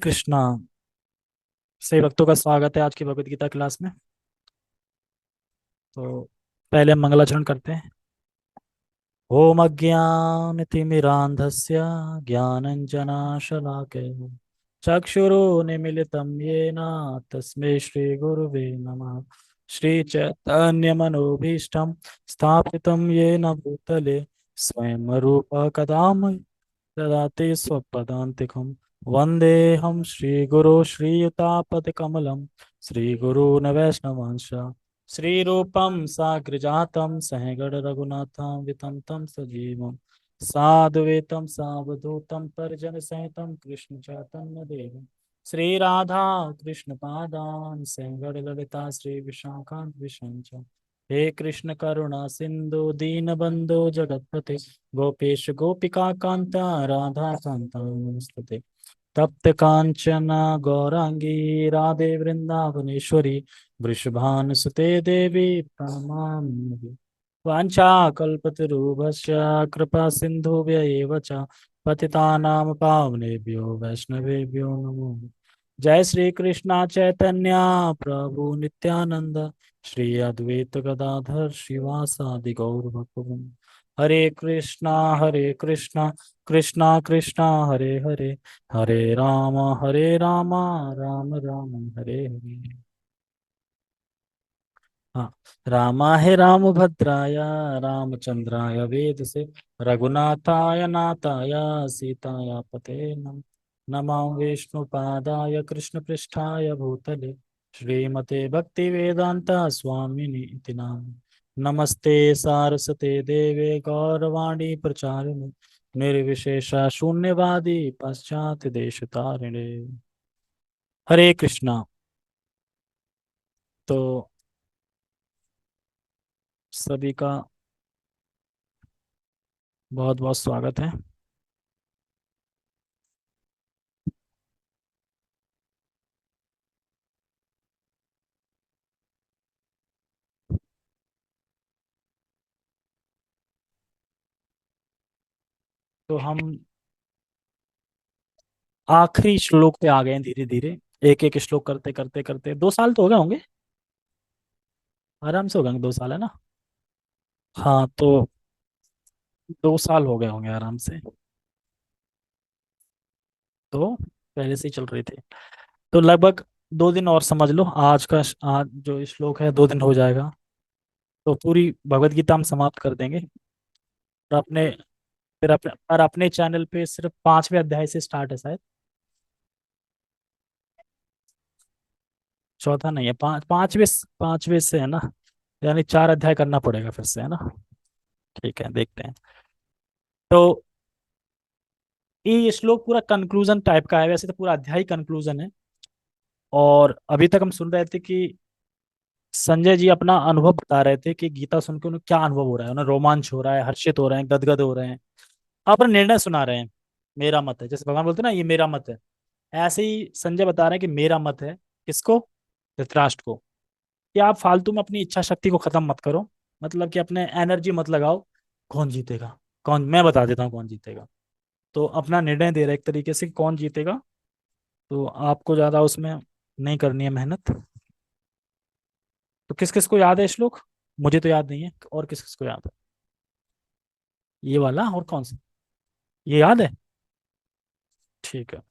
कृष्णा। सही भक्तों का स्वागत है आज की भगवत गीता क्लास में। तो पहले हम मंगलाचरण करते हैं। ओम अज्ञानतिमिरान्धस्य ज्ञानञ्जनाशलाकया चक्षुरुन्मीलितं येन तस्मै श्रीगुरुवे नमः। श्रीचैतन्यमनोभीष्टं स्थापितं येन भूतले स्वयं रूपः कदा ददाति स्वपदान्तिकं। वन्देऽहं श्रीगुरो श्रीयुतापदकमलं श्रीगुरून् वैष्णवांश श्रीरूपं साग्रजातं सहगण वितन्तं सजीवं साद्वैतं सावधूतं परिजनसहितं कृष्णचैतन्यदेवं श्रीराधा कृष्णपादान् सहगण ललिता श्रीविशाखान् विशञ्च। हे कृष्ण करुणा सिंधु दीनबंधु जगतपते गोपेश गोपिका कांता राधा कांता नमस्ते। तप्त कांचन गौरांगी राधे वृंदावनेश्वरी वृषभानुसुते देवी प्रणमामि। वाञ्छाकल्पतरुभ्यश्च कृपा सिन्धुभ्य एव च पतितानां पावनेभ्यो वैष्णवेभ्यो नमो। जय श्री कृष्णा चैतन्य प्रभु नित्यानंद श्री अद्वैत गदाधर श्रीवासादि गौर भक्तगण। हरे कृष्णा कृष्णा कृष्णा हरे हरे हरे राम राम राम हरे हरे। हाँ। रामाय राम भद्राय रामचंद्राय वेदसे रघुनाथाय नाथाय सीताय पते नमो विष्णुपादाय कृष्णपृष्ठाय भूतले श्रीमते भक्ति वेदांता स्वामिनि इति नाम। नमस्ते सारस्वते देवे गौरवाणी प्रचारिणे निर्विशेषा शून्यवादी पाश्चात्य देश तारिणे। हरे कृष्णा। तो सभी का बहुत बहुत स्वागत है। तो हम आखिरी श्लोक पे आ गए हैं धीरे धीरे। एक एक श्लोक करते करते करते 2 साल तो हो गए होंगे। आराम से हो गए 2 साल, है ना। हाँ, तो 2 साल हो गए होंगे आराम से। तो पहले से ही चल रहे थे। तो लगभग 2 दिन और समझ लो। आज जो श्लोक है 2 दिन हो जाएगा। तो पूरी भगवत गीता हम समाप्त कर देंगे। और अपने फिर अपने चैनल पे सिर्फ 5वें अध्याय से स्टार्ट है शायद। चौथा नहीं है, 5वें से है ना। यानी 4 अध्याय करना पड़ेगा फिर से, है ना। ठीक है, देखते हैं। तो ये श्लोक पूरा कंक्लूजन टाइप का है। वैसे तो पूरा अध्याय कंक्लूजन है। और अभी तक हम सुन रहे थे कि संजय जी अपना अनुभव बता रहे थे कि गीता सुन के उन्हें क्या अनुभव हो रहा है। उन्हें रोमांच हो रहा है, हर्षित हो रहे हैं, गदगद हो रहे हैं। अपना निर्णय सुना रहे हैं। मेरा मत है, जैसे भगवान बोलते हैं ना, ये मेरा मत है। ऐसे ही संजय बता रहे हैं कि मेरा मत है। किसको? धृतराष्ट्र को। कि आप फालतू में अपनी इच्छा शक्ति को खत्म मत करो। मतलब कि अपने एनर्जी मत लगाओ। कौन जीतेगा? कौन? मैं बता देता हूँ कौन जीतेगा। तो अपना निर्णय दे रहे हैं एक तरीके से कि कौन जीतेगा। तो आपको ज्यादा उसमें नहीं करनी है मेहनत। तो किस किस को याद है श्लोक? मुझे तो याद नहीं है, और किस किस को याद है? ये वाला और कौन सा? ये याद है? ठीक है।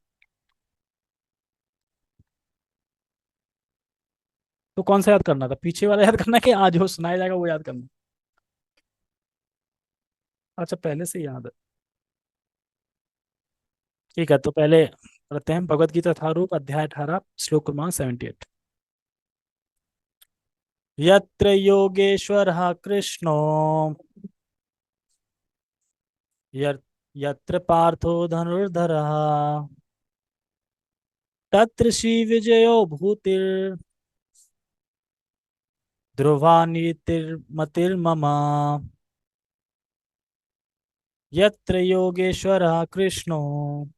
तो कौन सा याद करना था? पीछे वाला याद करना है कि आज जो सुनाया जाएगा वो याद करना? अच्छा, पहले से याद है। ठीक है, तो पहले पढ़ते हैं भगवत गीता यथारूप अध्याय 18 श्लोक क्रमांक 78। यत्र योगेश्वरः कृष्णो यत्- यत्र पार्थो धनुर्धरः तत्र श्री विजयो भूतिर् ध्रुवा नीतिर्मतिर्मम। यत्र योगेश्वरः कृष्णो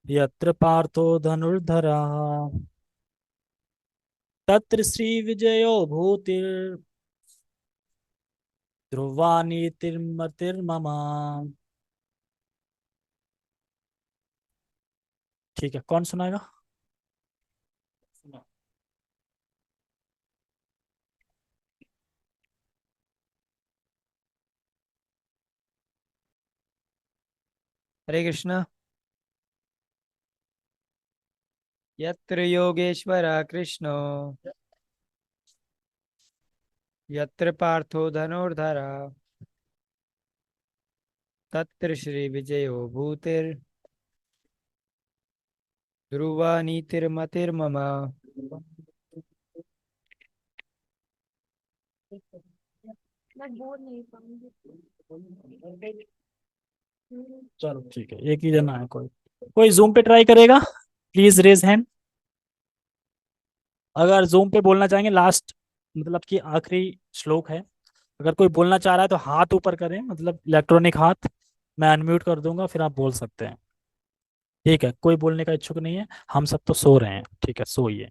यत्र पार्थो धनुर्धरः तत्र श्री विजयो भूतिर् ध्रुवा नीतिर्मतिर्मम। ठीक है, कौन सुनाएगा? हरे कृष्णा। यत्र योगेश्वरः कृष्णो यत्र पार्थो धनुर्धरः तत्र श्री विजयो भूतिर् ध्रुवा नीतिर्मतिर्मम। चलो ठीक है, एक ही जना है, कोई कोई जूम पे ट्राई करेगा? Please raise hand. अगर जूम पे बोलना चाहेंगे, लास्ट मतलब कि आखिरी श्लोक है, अगर कोई बोलना चाह रहा है तो हाथ ऊपर करें, मतलब इलेक्ट्रॉनिक हाथ। मैं अनम्यूट कर दूंगा, फिर आप बोल सकते हैं। ठीक है, कोई बोलने का इच्छुक नहीं है, हम सब तो सो रहे हैं, ठीक है सोइए।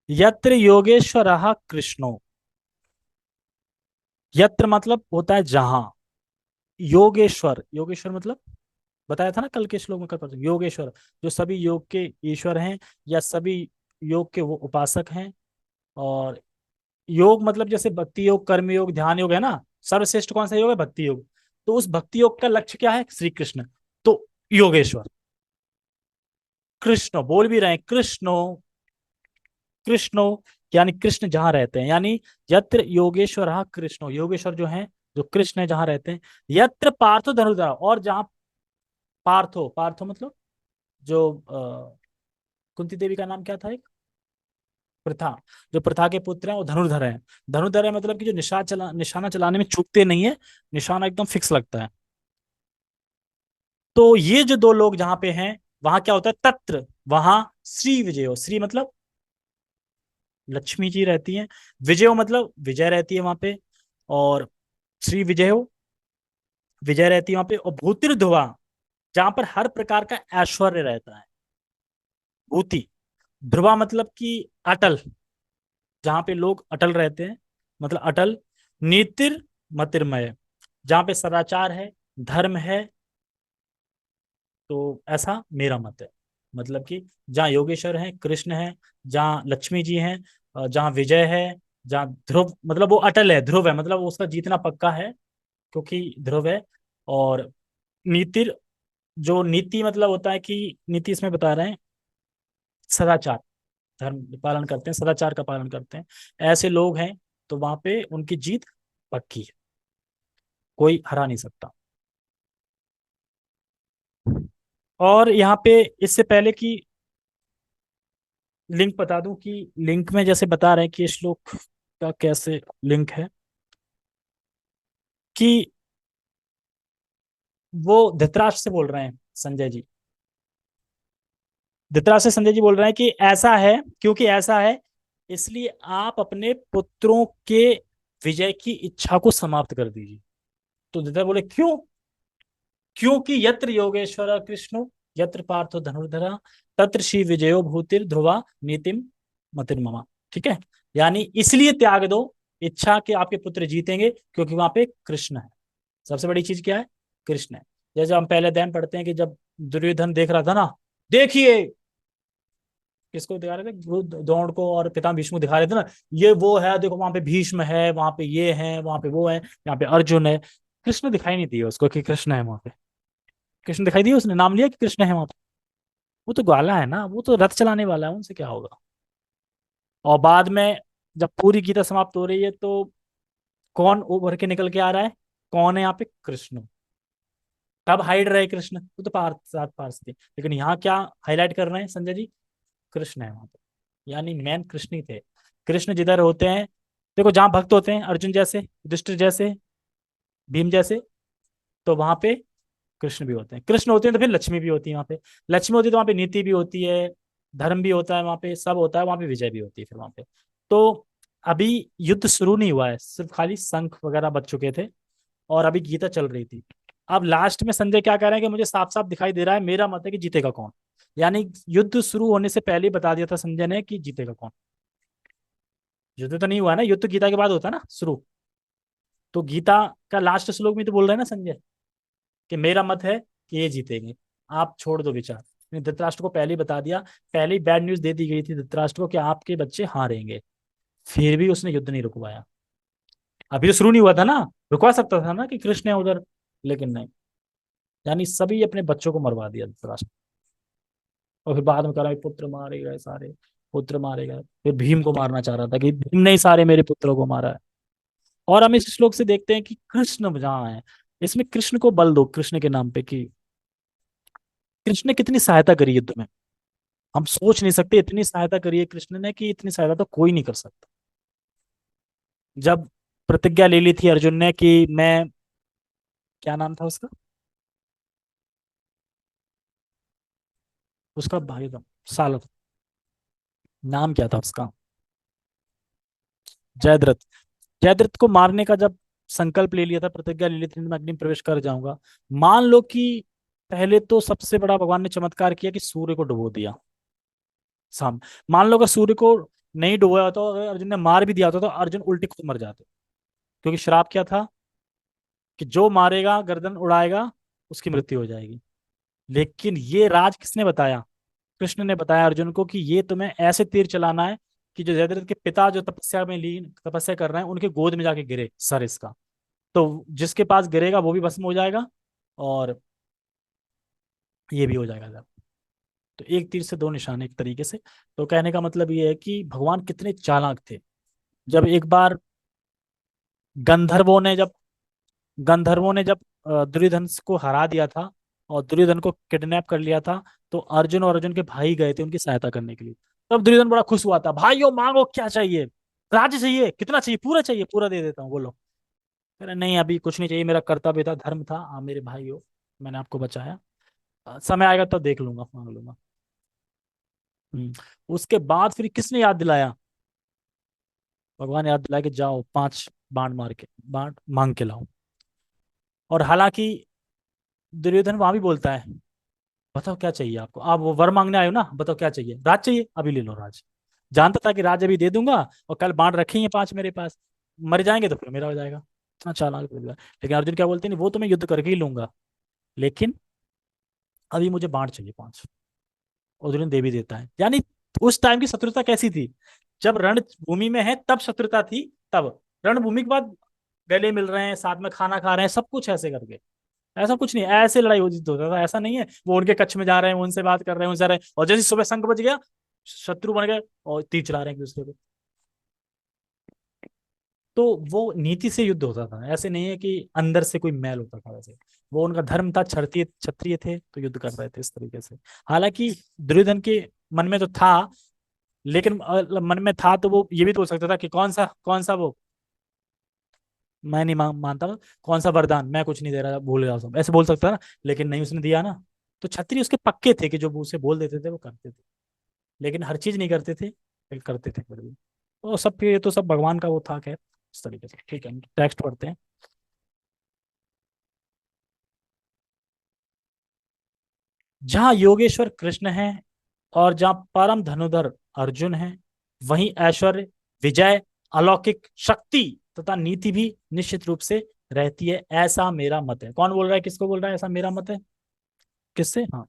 यत्र योगेश्वरः कृष्णो। यत्र मतलब होता है जहां। योगेश्वर, योगेश्वर मतलब बताया था ना कल के श्लोक में, कल परसों, योगेश्वर जो सभी योग के ईश्वर हैं, या सभी योग के वो उपासक हैं। और योग मतलब जैसे भक्ति योग, कर्म योग, ध्यान योग है ना, सर्वश्रेष्ठ कौन सा योग है? भक्ति योग। तो उस भक्ति योग का लक्ष्य क्या है? श्री कृष्ण। तो योगेश्वर कृष्ण बोल भी रहे हैं, कृष्णो, कृष्णो, यानी कृष्ण जहां रहते हैं, यानी यत्र योगेश्वर कृष्णो, योगेश्वर जो है, जो कृष्ण है जहां रहते हैं। यत्र पार्थो धनुर्धर, और जहां पार्थो, पार्थो मतलब जो कुंती देवी का नाम क्या था एक? प्रथा। जो प्रथा के पुत्र हैं वो धनुर्धर हैं। धनुर्धर है मतलब कि जो निशाना चलाने में चूकते नहीं है, निशाना एकदम फिक्स लगता है। तो ये जो दो लोग जहां पे हैं, वहां क्या होता है? तत्र, वहां श्री विजयो, श्री मतलब लक्ष्मी जी रहती हैं, विजयो मतलब विजय रहती है वहां पे। और श्री विजयो, विजय रहती है वहां पे। और भूतिर ध्रुवा, जहां पर हर प्रकार का ऐश्वर्य रहता है। भूति, ध्रुवा मतलब कि अटल, जहां पे लोग अटल रहते हैं, मतलब अटल। नीतिर मतिर्मय, जहां पे सदाचार है, धर्म है। तो ऐसा मेरा मत है, मतलब कि जहाँ योगेश्वर है, कृष्ण है, जहाँ लक्ष्मी जी हैं, जहाँ विजय है, जहाँ ध्रुव मतलब वो अटल है, ध्रुव है मतलब उसका जीतना पक्का है, क्योंकि ध्रुव है। और नीतिर, जो नीति मतलब होता है कि नीति इसमें बता रहे हैं सदाचार, धर्म पालन करते हैं, सदाचार का पालन करते हैं, ऐसे लोग हैं। तो वहां पे उनकी जीत पक्की है, कोई हरा नहीं सकता। और यहाँ पे इससे पहले की लिंक बता दूं, कि लिंक में जैसे बता रहे हैं कि श्लोक का कैसे लिंक है, कि वो धृतराष्ट्र से बोल रहे हैं संजय जी। धृतराष्ट्र से संजय जी बोल रहे हैं कि ऐसा है, क्योंकि ऐसा है, इसलिए आप अपने पुत्रों के विजय की इच्छा को समाप्त कर दीजिए। तो धृतराष्ट्र बोले क्यों? क्योंकि यत्र योगेश्वर कृष्णो यत्र पार्थो धनुर्धरा तत्र श्री विजयो भूतिर ध्रुवा नीतिम मतिर्ममा। ठीक है, यानी इसलिए त्याग दो इच्छा के आपके पुत्र जीतेंगे, क्योंकि वहां पे कृष्ण है। सबसे बड़ी चीज क्या है? कृष्ण है। जैसे हम पहले अध्याय में पढ़ते हैं कि जब दुर्योधन देख रहा था ना, देखिए, किसको दिखा रहे थे? द्रोण को और पितामह भीष्म को दिखा रहे थे ना, ये वो है, देखो वहां पे भीष्म है, वहां पे ये है, वहां पे वो है, यहाँ पे अर्जुन है। कृष्ण दिखाई नहीं दिया उसको कि कृष्ण है वहां पे। कृष्ण दिखाई दिया? उसने नाम लिया कि कृष्ण है वहां पे? वो तो ग्वाला है ना, वो तो रथ चलाने वाला है, उनसे क्या होगा? और बाद में जब पूरी गीता समाप्त हो रही है, तो कौन उभर के निकल के आ रहा है? कौन है यहाँ पे? कृष्ण। तब हाइड रहे कृष्ण, वो तो पार्थ साथ पार्थ थे, लेकिन यहाँ क्या हाईलाइट कर रहे हैं संजय जी? कृष्ण है वहां पे, यानी मैन कृष्ण ही थे। कृष्ण जिधर होते हैं, देखो जहां भक्त होते हैं, अर्जुन जैसे, युधिष्ठिर जैसे, भीम जैसे, तो वहां पे कृष्ण भी होते हैं। कृष्ण होते हैं तो फिर लक्ष्मी भी होती है वहां पे। लक्ष्मी होती है तो वहां पे नीति भी होती है, धर्म भी होता है वहां पे, सब होता है वहां पे, विजय भी होती है फिर वहां पे। तो अभी युद्ध शुरू नहीं हुआ है, सिर्फ खाली शंख वगैरह बज चुके थे, और अभी गीता चल रही थी। अब लास्ट में संजय क्या कह रहे हैं कि मुझे साफ साफ दिखाई दे रहा है, मेरा मत है कि जीतेगा कौन। यानी युद्ध शुरू होने से पहले ही बता दिया था संजय ने कि जीतेगा कौन। युद्ध तो नहीं हुआ ना, युद्ध तो गीता के बाद होता है ना शुरू। तो गीता का लास्ट श्लोक में तो बोल रहे हैं ना संजय, कि मेरा मत है कि ये जीतेंगे। आप छोड़ दो विचार। धृतराष्ट्र को पहले ही बता दिया, पहले ही बैड न्यूज दे दी गई थी धृतराष्ट्र को कि आपके बच्चे हारेंगे, फिर भी उसने युद्ध नहीं रुकवाया। अभी तो शुरू नहीं हुआ था ना, रुकवा सकता था ना कि कृष्ण है उधर, लेकिन नहीं। यानी सभी अपने बच्चों को मरवा दिया धृतराष्ट्र। और फिर बाद में कह रहा है पुत्र मारे गए सारे, पुत्र मारे गए। फिर भीम को मारना चाह रहा था कि भीम ने ही सारे मेरे पुत्रों को मारा है। और हम इस श्लोक से देखते हैं कि कृष्ण जहाँ है, इसमें कृष्ण को बल दो कृष्ण के नाम पे, कि कृष्ण ने कितनी सहायता करी युद्ध में। हम सोच नहीं सकते इतनी सहायता करी है कृष्ण ने, कि इतनी सहायता तो कोई नहीं कर सकता। जब प्रतिज्ञा ले ली थी अर्जुन ने कि मैं, क्या नाम था उसका, उसका भाई था सालत, नाम क्या था उसका, जयद्रथ। जयद्रथ को मारने का जब संकल्प ले लिया था, प्रतिज्ञा ले ली थी, मैं अग्नि में प्रवेश कर जाऊंगा। मान लो कि पहले तो सबसे बड़ा भगवान ने चमत्कार किया कि सूर्य को डुबो दिया शाम। मान लो अगर सूर्य को नहीं डुबोया होता, अगर अर्जुन ने मार भी दिया होता तो अर्जुन उल्टे खुद मर जाते। क्योंकि श्राप क्या था कि जो मारेगा गर्दन उड़ाएगा उसकी मृत्यु हो जाएगी। लेकिन ये राज किसने बताया, कृष्ण ने बताया अर्जुन को कि ये तुम्हें ऐसे तीर चलाना है कि जो जयद्रथ के पिता जो तपस्या में लीन तपस्या कर रहे हैं उनके गोद में जाके गिरे सर इसका। तो जिसके पास गिरेगा वो भी भस्म हो जाएगा, और ये भी हो जाएगा जब। तो एक तीर से दो निशान एक तरीके से। तो कहने का मतलब ये है कि भगवान कितने चालाक थे। जब एक बार गंधर्वों ने जब दुर्योधन को हरा दिया था और दुर्योधन को किडनैप कर लिया था, तो अर्जुन और अर्जुन के भाई गए थे उनकी सहायता करने के लिए। तब दुर्योधन बड़ा खुश हुआ था, भाइयों मांगो क्या चाहिए, राज्य चाहिए, कितना चाहिए, पूरा चाहिए, पूरा दे देता हूँ बोलो। कह रहे नहीं अभी कुछ नहीं चाहिए, मेरा कर्तव्य था, धर्म था, मेरे भाइयों मैंने आपको बचाया, समय आएगा तो देख लूंगा, मांग लूंगा। उसके बाद फिर किसने याद दिलाया, भगवान याद दिलाया कि जाओ 5 बाण मार के बाण मांग के लाओ। और हालांकि दुर्योधन वहां भी बोलता है, बताओ क्या चाहिए आपको, आप वो वर मांगने आए हो ना, बताओ क्या चाहिए, राज चाहिए, अभी ले लो राज। जानता था कि राज अभी दे दूंगा और कल बांट रखेंगे 5 मेरे पास, मर जाएंगे तो फिर मेरा हो जाएगा। हाँ चालाक बोल रहा है। लेकिन अर्जुन क्या बोलते हैं, वो तो मैं युद्ध करके ही लूंगा, लेकिन अभी मुझे बांट चाहिए 5। और दुर्योधन दे भी देता है। यानी उस टाइम की शत्रुता कैसी थी, जब रणभूमि में है तब शत्रुता थी, तब रणभूमि के बाद गले मिल रहे हैं, साथ में खाना खा रहे हैं, सब कुछ ऐसे करके। ऐसा कुछ नहीं, ऐसे लड़ाई होता था, ऐसा नहीं है वो उनके कच्छ में जा रहे हैं, वो उनसे बात कर रहे हैं, उनसे रहे हैं, और जैसे सुबह शंख बज गया शत्रु बन गए और तीर चला रहे हैं एक दूसरे पे। तो वो नीति से युद्ध होता था, ऐसे नहीं है कि अंदर से कोई मैल होता था वैसे। वो उनका धर्म था, क्षत्रिय क्षत्रिय थे तो युद्ध कर रहे थे इस तरीके से। हालांकि दुर्योधन के मन में तो था, लेकिन मन में था तो वो ये भी तो हो सकता था कि कौन सा वो, मैं नहीं मानता हूँ, कौन सा वरदान, मैं कुछ नहीं दे रहा, भूल गया सब, ऐसे बोल सकता है ना। लेकिन नहीं, उसने दिया ना। तो क्षत्रिय उसके पक्के थे कि जो वो उसे बोल देते थे वो करते थे। लेकिन हर चीज नहीं करते थे, लेकिन करते थे फिर भी। तो सब ये तो सब भगवान का वो था, खैर इस तरीके से। ठीक है, टेक्स्ट पढ़ते हैं। जहाँ योगेश्वर कृष्ण है और जहाँ परम धनुधर अर्जुन है, वहीं ऐश्वर्य, विजय, अलौकिक शक्ति तथा नीति भी निश्चित रूप से रहती है, ऐसा मेरा मत है। कौन बोल रहा है, किसको बोल रहा है ऐसा मेरा मत है, किससे, हाँ।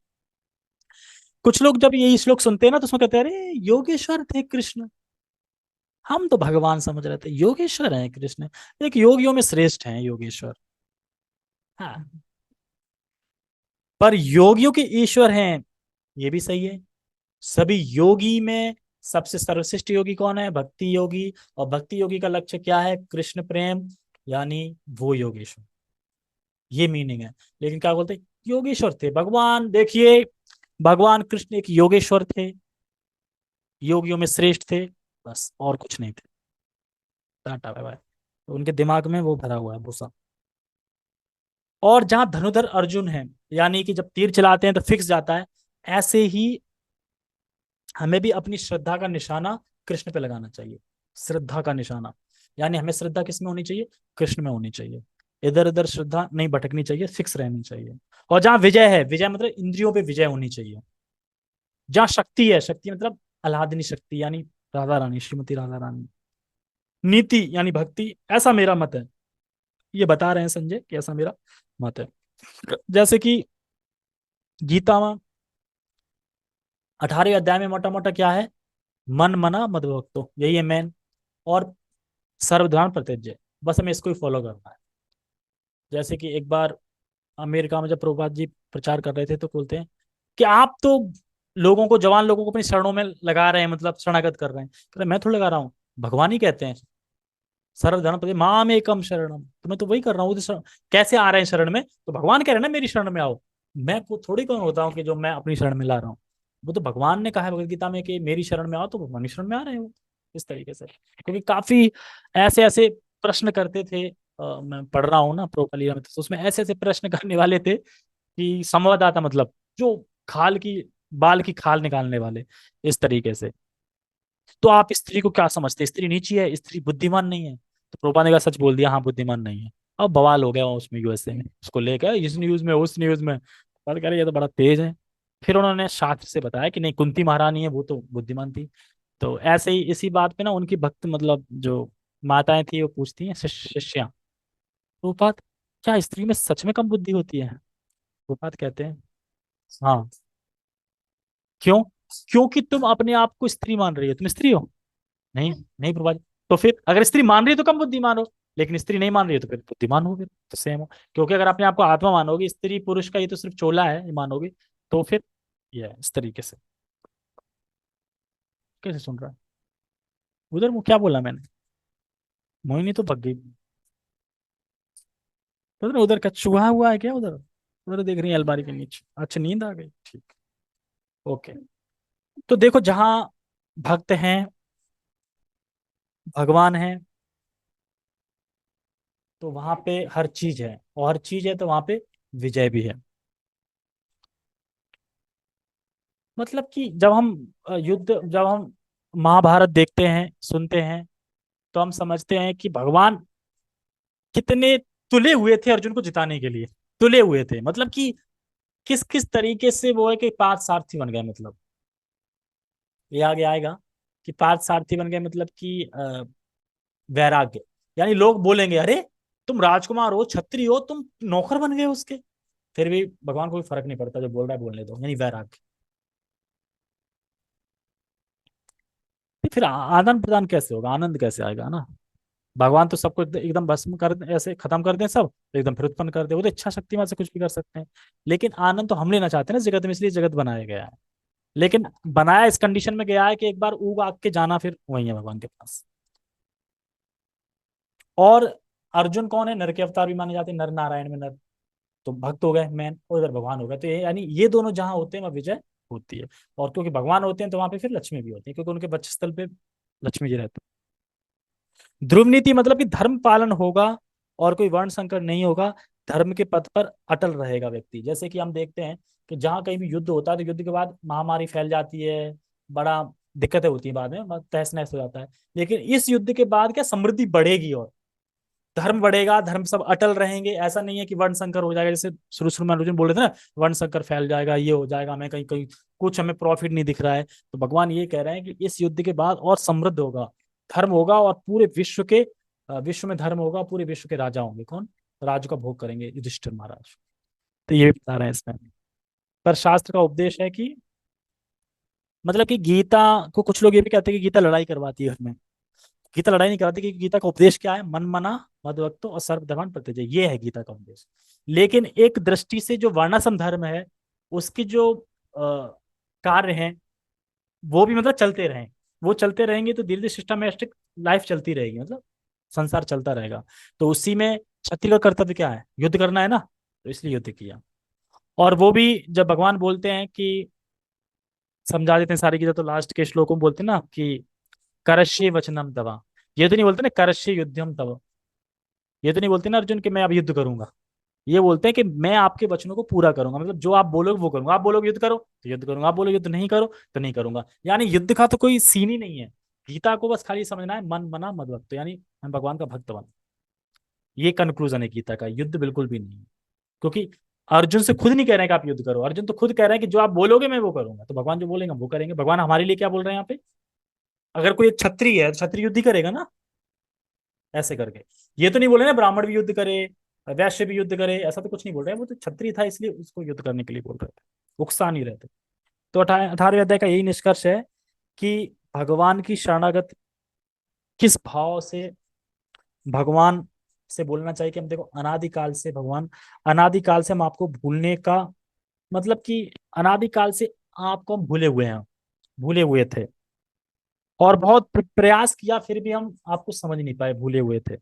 कुछ लोग जब यही श्लोक सुनते हैं ना तो उसमें कहते हैं अरे योगेश्वर थे कृष्ण, हम तो भगवान समझ रहे थे, योगेश्वर हैं कृष्ण, एक योगियों में श्रेष्ठ हैं योगेश्वर। हाँ, पर योगियों के ईश्वर हैं, ये भी सही है। सभी योगी में सबसे सर्वश्रेष्ठ योगी कौन है, भक्ति योगी। और भक्ति योगी का लक्ष्य क्या है, कृष्ण प्रेम, यानी वो योगेश्वर, ये मीनिंग है। लेकिन क्या बोलते, योगेश्वर थे भगवान, देखिए भगवान कृष्ण एक योगेश्वर थे, योगियों में श्रेष्ठ थे, बस और कुछ नहीं थे। Tata bye bye. तो उनके दिमाग में वो भरा हुआ है भूसा। और जहां धनुधर अर्जुन है, यानी कि जब तीर चलाते हैं तो फिक्स जाता है, ऐसे ही हमें भी अपनी श्रद्धा का निशाना कृष्ण पे लगाना चाहिए। श्रद्धा का निशाना, यानी हमें श्रद्धा किस में होनी चाहिए, कृष्ण में होनी चाहिए। इधर उधर श्रद्धा नहीं भटकनी चाहिए, फिक्स रहनी चाहिए। और जहां विजय है, विजय मतलब इंद्रियों पे विजय होनी चाहिए। जहाँ शक्ति है, शक्ति मतलब आह्लादनी शक्ति, यानी राधा रानी, श्रीमती राधा रानी। नीति यानी भक्ति, ऐसा मेरा मत है। ये बता रहे हैं संजय कि ऐसा मेरा मत है। जैसे कि गीता में 18वें अध्याय में मोटा मोटा क्या है? मन मना मद भक्तो, यही है मेन। और सर्वधर्म परित्यज्य, बस हमें इसको ही फॉलो करना है। जैसे कि एक बार अमेरिका में जब प्रभुपाद जी प्रचार कर रहे थे तो बोलते हैं कि आप तो लोगों को, जवान लोगों को अपनी शरणों में लगा रहे हैं, मतलब शरणागत कर रहे हैं। कह रहे मैं थोड़ा लगा रहा हूँ, भगवान ही कहते हैं सर्वधर्म प्रति माम एकम शरणम, तो मैं तो वही कर रहा हूँ। कैसे आ रहे हैं शरण में? तो भगवान कह रहे हैं ना मेरी शरण में आओ। मैं वो थोड़ी कौन होता हूँ कि जो मैं अपनी शरण में ला रहा हूँ। वो तो भगवान ने कहा है भगवत गीता में कि मेरी शरण में आओ, तो भगवान की शरण में आ रहे हो इस तरीके से। क्योंकि काफी ऐसे ऐसे प्रश्न करते थे। मैं पढ़ रहा हूँ ना प्रोपलीला में, तो उसमें ऐसे ऐसे प्रश्न करने वाले थे कि संवाददाता, मतलब जो खाल की, बाल की खाल निकालने वाले, इस तरीके से। तो आप स्त्री को क्या समझते हैं? स्त्री नीची है, स्त्री बुद्धिमान नहीं है? तो प्रोपा ने कहा सच बोल दिया, हाँ बुद्धिमान नहीं है। अब बवाल हो गया वहाँ उसमें, यूएसए में, उसको लेकर इस न्यूज में उस न्यूज में। पर कह रहे ये तो बड़ा तेज है। फिर उन्होंने शास्त्र से बताया कि नहीं, कुंती महारानी है वो तो बुद्धिमान थी। तो ऐसे ही इसी बात पे ना उनकी भक्त, मतलब जो माताएं थी वो पूछती हैं शिष्या, प्रोपात क्या स्त्री में सच में कम बुद्धि होती है? प्रोपात कहते हैं हाँ। क्यों? क्योंकि तुम अपने आप को स्त्री मान रही हो, तुम स्त्री हो। नहीं नहीं प्रभा जी। तो फिर अगर स्त्री मान रही है तो कम बुद्धिमान हो, लेकिन स्त्री नहीं मान रही है तो फिर बुद्धिमान हो, फिर तो सेम हो। क्योंकि अगर अपने आप को आत्मा मानोगे, स्त्री पुरुष का ये तो सिर्फ चोला है, ये मानोगे, तो फिर ये है इस तरीके से। कैसे सुन रहा है? उधर वो क्या बोला मैंने? मोहिनी तो भग गई। तो उधर का चूहा हुआ है क्या उधर? उधर देख रही है अलमारी के नीचे, अच्छा नींद आ गई, ठीक। ओके। तो देखो, जहां भक्त हैं, भगवान है, तो वहां पे हर चीज है, और हर चीज है तो वहां पे विजय भी है। मतलब कि जब हम महाभारत देखते हैं, सुनते हैं, तो हम समझते हैं कि भगवान कितने तुले हुए थे अर्जुन को जिताने के लिए। तुले हुए थे मतलब कि किस किस तरीके से वो है कि पार्थ सारथी बन गए, मतलब ये आगे आएगा कि पार्थ सारथी बन गए, मतलब कि वैराग्य। यानी लोग बोलेंगे अरे तुम राजकुमार हो, छत्री हो, तुम नौकर बन गए उसके। फिर भी भगवान को कोई फर्क नहीं पड़ता, जो बोल रहा है बोलने दो, यानी वैराग्य। फिर आदान प्रदान कैसे होगा, आनंद कैसे आएगा ना? भगवान तो सबको एकदम भस्म कर, ऐसे खत्म कर दें सब, तो एकदम फिर उत्पन्न कर दे, वो तो इच्छा शक्ति में से कुछ भी कर सकते हैं। लेकिन आनंद तो हम लेना चाहते हैं ना जगत में, इसलिए जगत बनाया गया है। लेकिन बनाया इस कंडीशन में गया है कि एक बार ऊग आग के जाना, फिर वही है भगवान के पास। और अर्जुन कौन है? नर के अवतार भी माने जाते हैं, नर नारायण में नर। तो भक्त हो गए मैन, और इधर भगवान हो गए, तो ये यानी ये दोनों जहां होते हैं वहां विजय होती है। और क्योंकि भगवान होते हैं तो वहां पे फिर लक्ष्मी भी होती है, क्योंकि उनके वक्षस्थल पे लक्ष्मी जी रहते हैं। ध्रुव नीति मतलब कि धर्म पालन होगा और कोई वर्ण संकर नहीं होगा। धर्म के पथ पर अटल रहेगा व्यक्ति। जैसे कि हम देखते हैं कि जहां कहीं भी युद्ध होता है तो युद्ध के बाद महामारी फैल जाती है, बड़ा दिक्कतें होती है, बाद में तहस नहस हो जाता है। लेकिन इस युद्ध के बाद क्या समृद्धि बढ़ेगी, और धर्म बढ़ेगा, धर्म सब अटल रहेंगे। ऐसा नहीं है कि वर्ण संकर हो जाएगा, जैसे शुरू शुरू में अर्जुन बोल रहे थे ना, वर्ण संकर फैल जाएगा, ये हो जाएगा, हमें कहीं कहीं कुछ हमें प्रॉफिट नहीं दिख रहा है। तो भगवान ये कह रहे हैं कि इस युद्ध के बाद और समृद्ध होगा, धर्म होगा, और पूरे विश्व के विश्व में धर्म होगा, पूरे विश्व के राजा होंगे। कौन? राज का भोग करेंगे युधिष्ठिर महाराज। तो ये भी बता रहे हैं इसमें। पर शास्त्र का उपदेश है कि, मतलब कि गीता को कुछ लोग ये भी कहते हैं कि गीता लड़ाई करवाती है हमें। गीता लड़ाई नहीं कराती, क्योंकि गीता का उपदेश क्या है? मन मना मद भक्तो और सर्वधर्म परित्यज्य, ये है गीता का उपदेश। लेकिन एक दृष्टि से जो वर्णाश्रम धर्म है, उसकी जो कार्य हैं, वो भी मतलब चलते रहें। वो चलते रहेंगे तो धीरे धीरे सिस्टमेटिक लाइफ चलती रहेगी, मतलब संसार चलता रहेगा। तो उसी में क्षत्रिय का कर्तव्य क्या है? युद्ध करना है ना, तो इसलिए युद्ध किया। और वो भी जब भगवान बोलते हैं कि समझा देते हैं सारी गीता, तो लास्ट के श्लोकों में बोलते हैं ना कि करश्य वचनम तवा। ये तो नहीं बोलते ना करश्य युद्धम तव। ये तो नहीं बोलते ना अर्जुन कि मैं अब युद्ध करूंगा। ये बोलते हैं कि मैं आपके वचनों को पूरा करूंगा, मतलब जो आप बोलोगे वो करूंगा। आप बोलोगे युद्ध करो तो युद्ध करूंगा, आप बोलोगे युद्ध नहीं करो तो नहीं करूंगा। यानी युद्ध का तो कोई सीन ही नहीं है। गीता को बस खाली समझना है, मन मना मद भक्त, यानी हम भगवान का भक्त बन। ये कंक्लूजन है गीता का, युद्ध बिल्कुल भी नहीं है। क्योंकि अर्जुन से खुद नहीं कह रहे हैं कि आप युद्ध करो, अर्जुन तो खुद कह रहे हैं कि जो आप बोलोगे मैं वो करूंगा। तो भगवान जो बोलेंगे वो करेंगे। भगवान हमारे लिए क्या बोल रहे हैं यहाँ पे? अगर कोई एक छत्री है तो छत्री युद्ध ही करेगा ना, ऐसे करके। ये तो नहीं बोले ना ब्राह्मण भी युद्ध करे, वैश्य भी युद्ध करे, ऐसा तो कुछ नहीं बोल रहे हैं। वो तो क्षत्रिय था इसलिए उसको युद्ध करने के लिए बोल रहे थे। उकसा नहीं रहे थे। तो 18वें अध्याय का यही निष्कर्ष है कि भगवान की शरणागत किस भाव से भगवान से बोलना चाहिए कि हम देखो अनादिकाल से भगवान, अनादिकाल से हम आपको भूलने का मतलब कि अनादिकाल से आपको हम भूले हुए हैं, भूले हुए थे, और बहुत प्रयास किया फिर भी हम आपको समझ नहीं पाए, भूले हुए थे।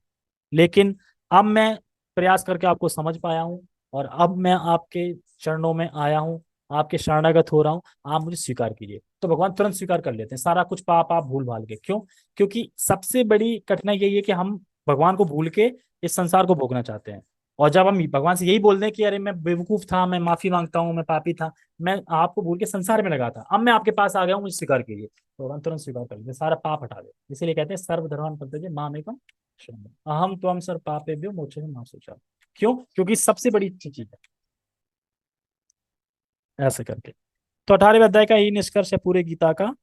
लेकिन अब मैं प्रयास करके आपको समझ पाया हूँ, और अब मैं आपके चरणों में आया हूँ, आपके शरणागत हो रहा हूँ, आप मुझे स्वीकार कीजिए। तो भगवान तुरंत स्वीकार कर लेते हैं सारा कुछ पाप आप भूल भाल के। क्यों? क्योंकि सबसे बड़ी कठिनाई यही है कि हम भगवान को भूल के इस संसार को भोगना चाहते हैं। और जब हम भगवान से यही बोल दें कि अरे मैं बेवकूफ था, मैं माफी मांगता हूँ, मैं पापी था, मैं आपको भूल के संसार में लगा था, अब मैं आपके पास आ गया हूँ, मुझे स्वीकार कीजिए, तो भगवान तुरंत स्वीकार कर लेते हैं, सारा पाप हटा दे। इसीलिए कहते हैं सर्वधर्मान् परित्यज्य मामेकं शरणं, अहम त्वं सर्व पापेभ्यो मोक्षयितुं मा शुचः। क्यों? क्योंकि सबसे बड़ी चीज है ऐसे करके। तो 18वें अध्याय का यही निष्कर्ष है पूरे गीता का,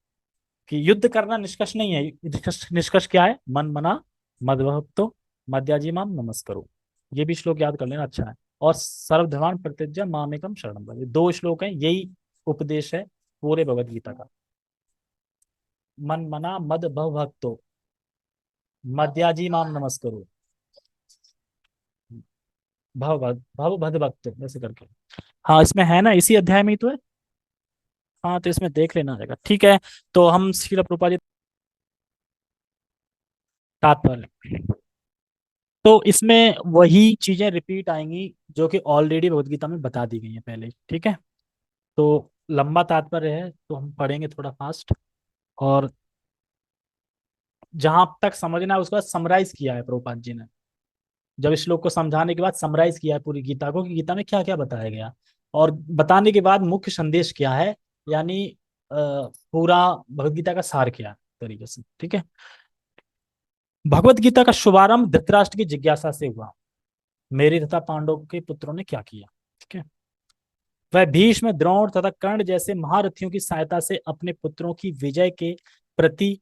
कि युद्ध करना निष्कर्ष नहीं है। निष्कर्ष निष्कर्ष क्या है? मन मना मद भक्तो मद्याजी माम नमस्करो। ये भी श्लोक याद कर लेना, अच्छा है। और सर्वधर्मान् परित्यज्य मामेकं शरणं व्रज, दो श्लोक हैं, यही उपदेश है पूरे भगवत गीता का। मन मना मद भव भक्तो मद्याजी माम नमस्करो, भव भद भक्त ऐसे करके। हाँ इसमें है ना, इसी अध्याय में ही तो है। हाँ तो इसमें देख लेना रहेगा, ठीक है। तो हम श्रील प्रभुपाद जी तात्पर्य, तो इसमें वही चीजें रिपीट आएंगी जो कि ऑलरेडी भगवत गीता में बता दी गई है पहले, ठीक है। तो लंबा तात्पर्य है तो हम पढ़ेंगे थोड़ा फास्ट, और जहां तक समझना है उसके बाद समराइज किया है प्रभुपाद जी ने। जब इस श्लोक को समझाने के बाद समराइज किया है पूरी गीता को कि गीता में क्या क्या बताया गया, और बताने के बाद मुख्य संदेश क्या है, यानी पूरा भगवत गीता का सार क्या है तरीके से, ठीक है। भगवत गीता का शुभारंभ धृतराष्ट्र की जिज्ञासा से हुआ, मेरे तथा पांडव के पुत्रों ने क्या किया, ठीक है। वह भीष्म, द्रोण तथा कर्ण जैसे महारथियों की सहायता से अपने पुत्रों की विजय के प्रति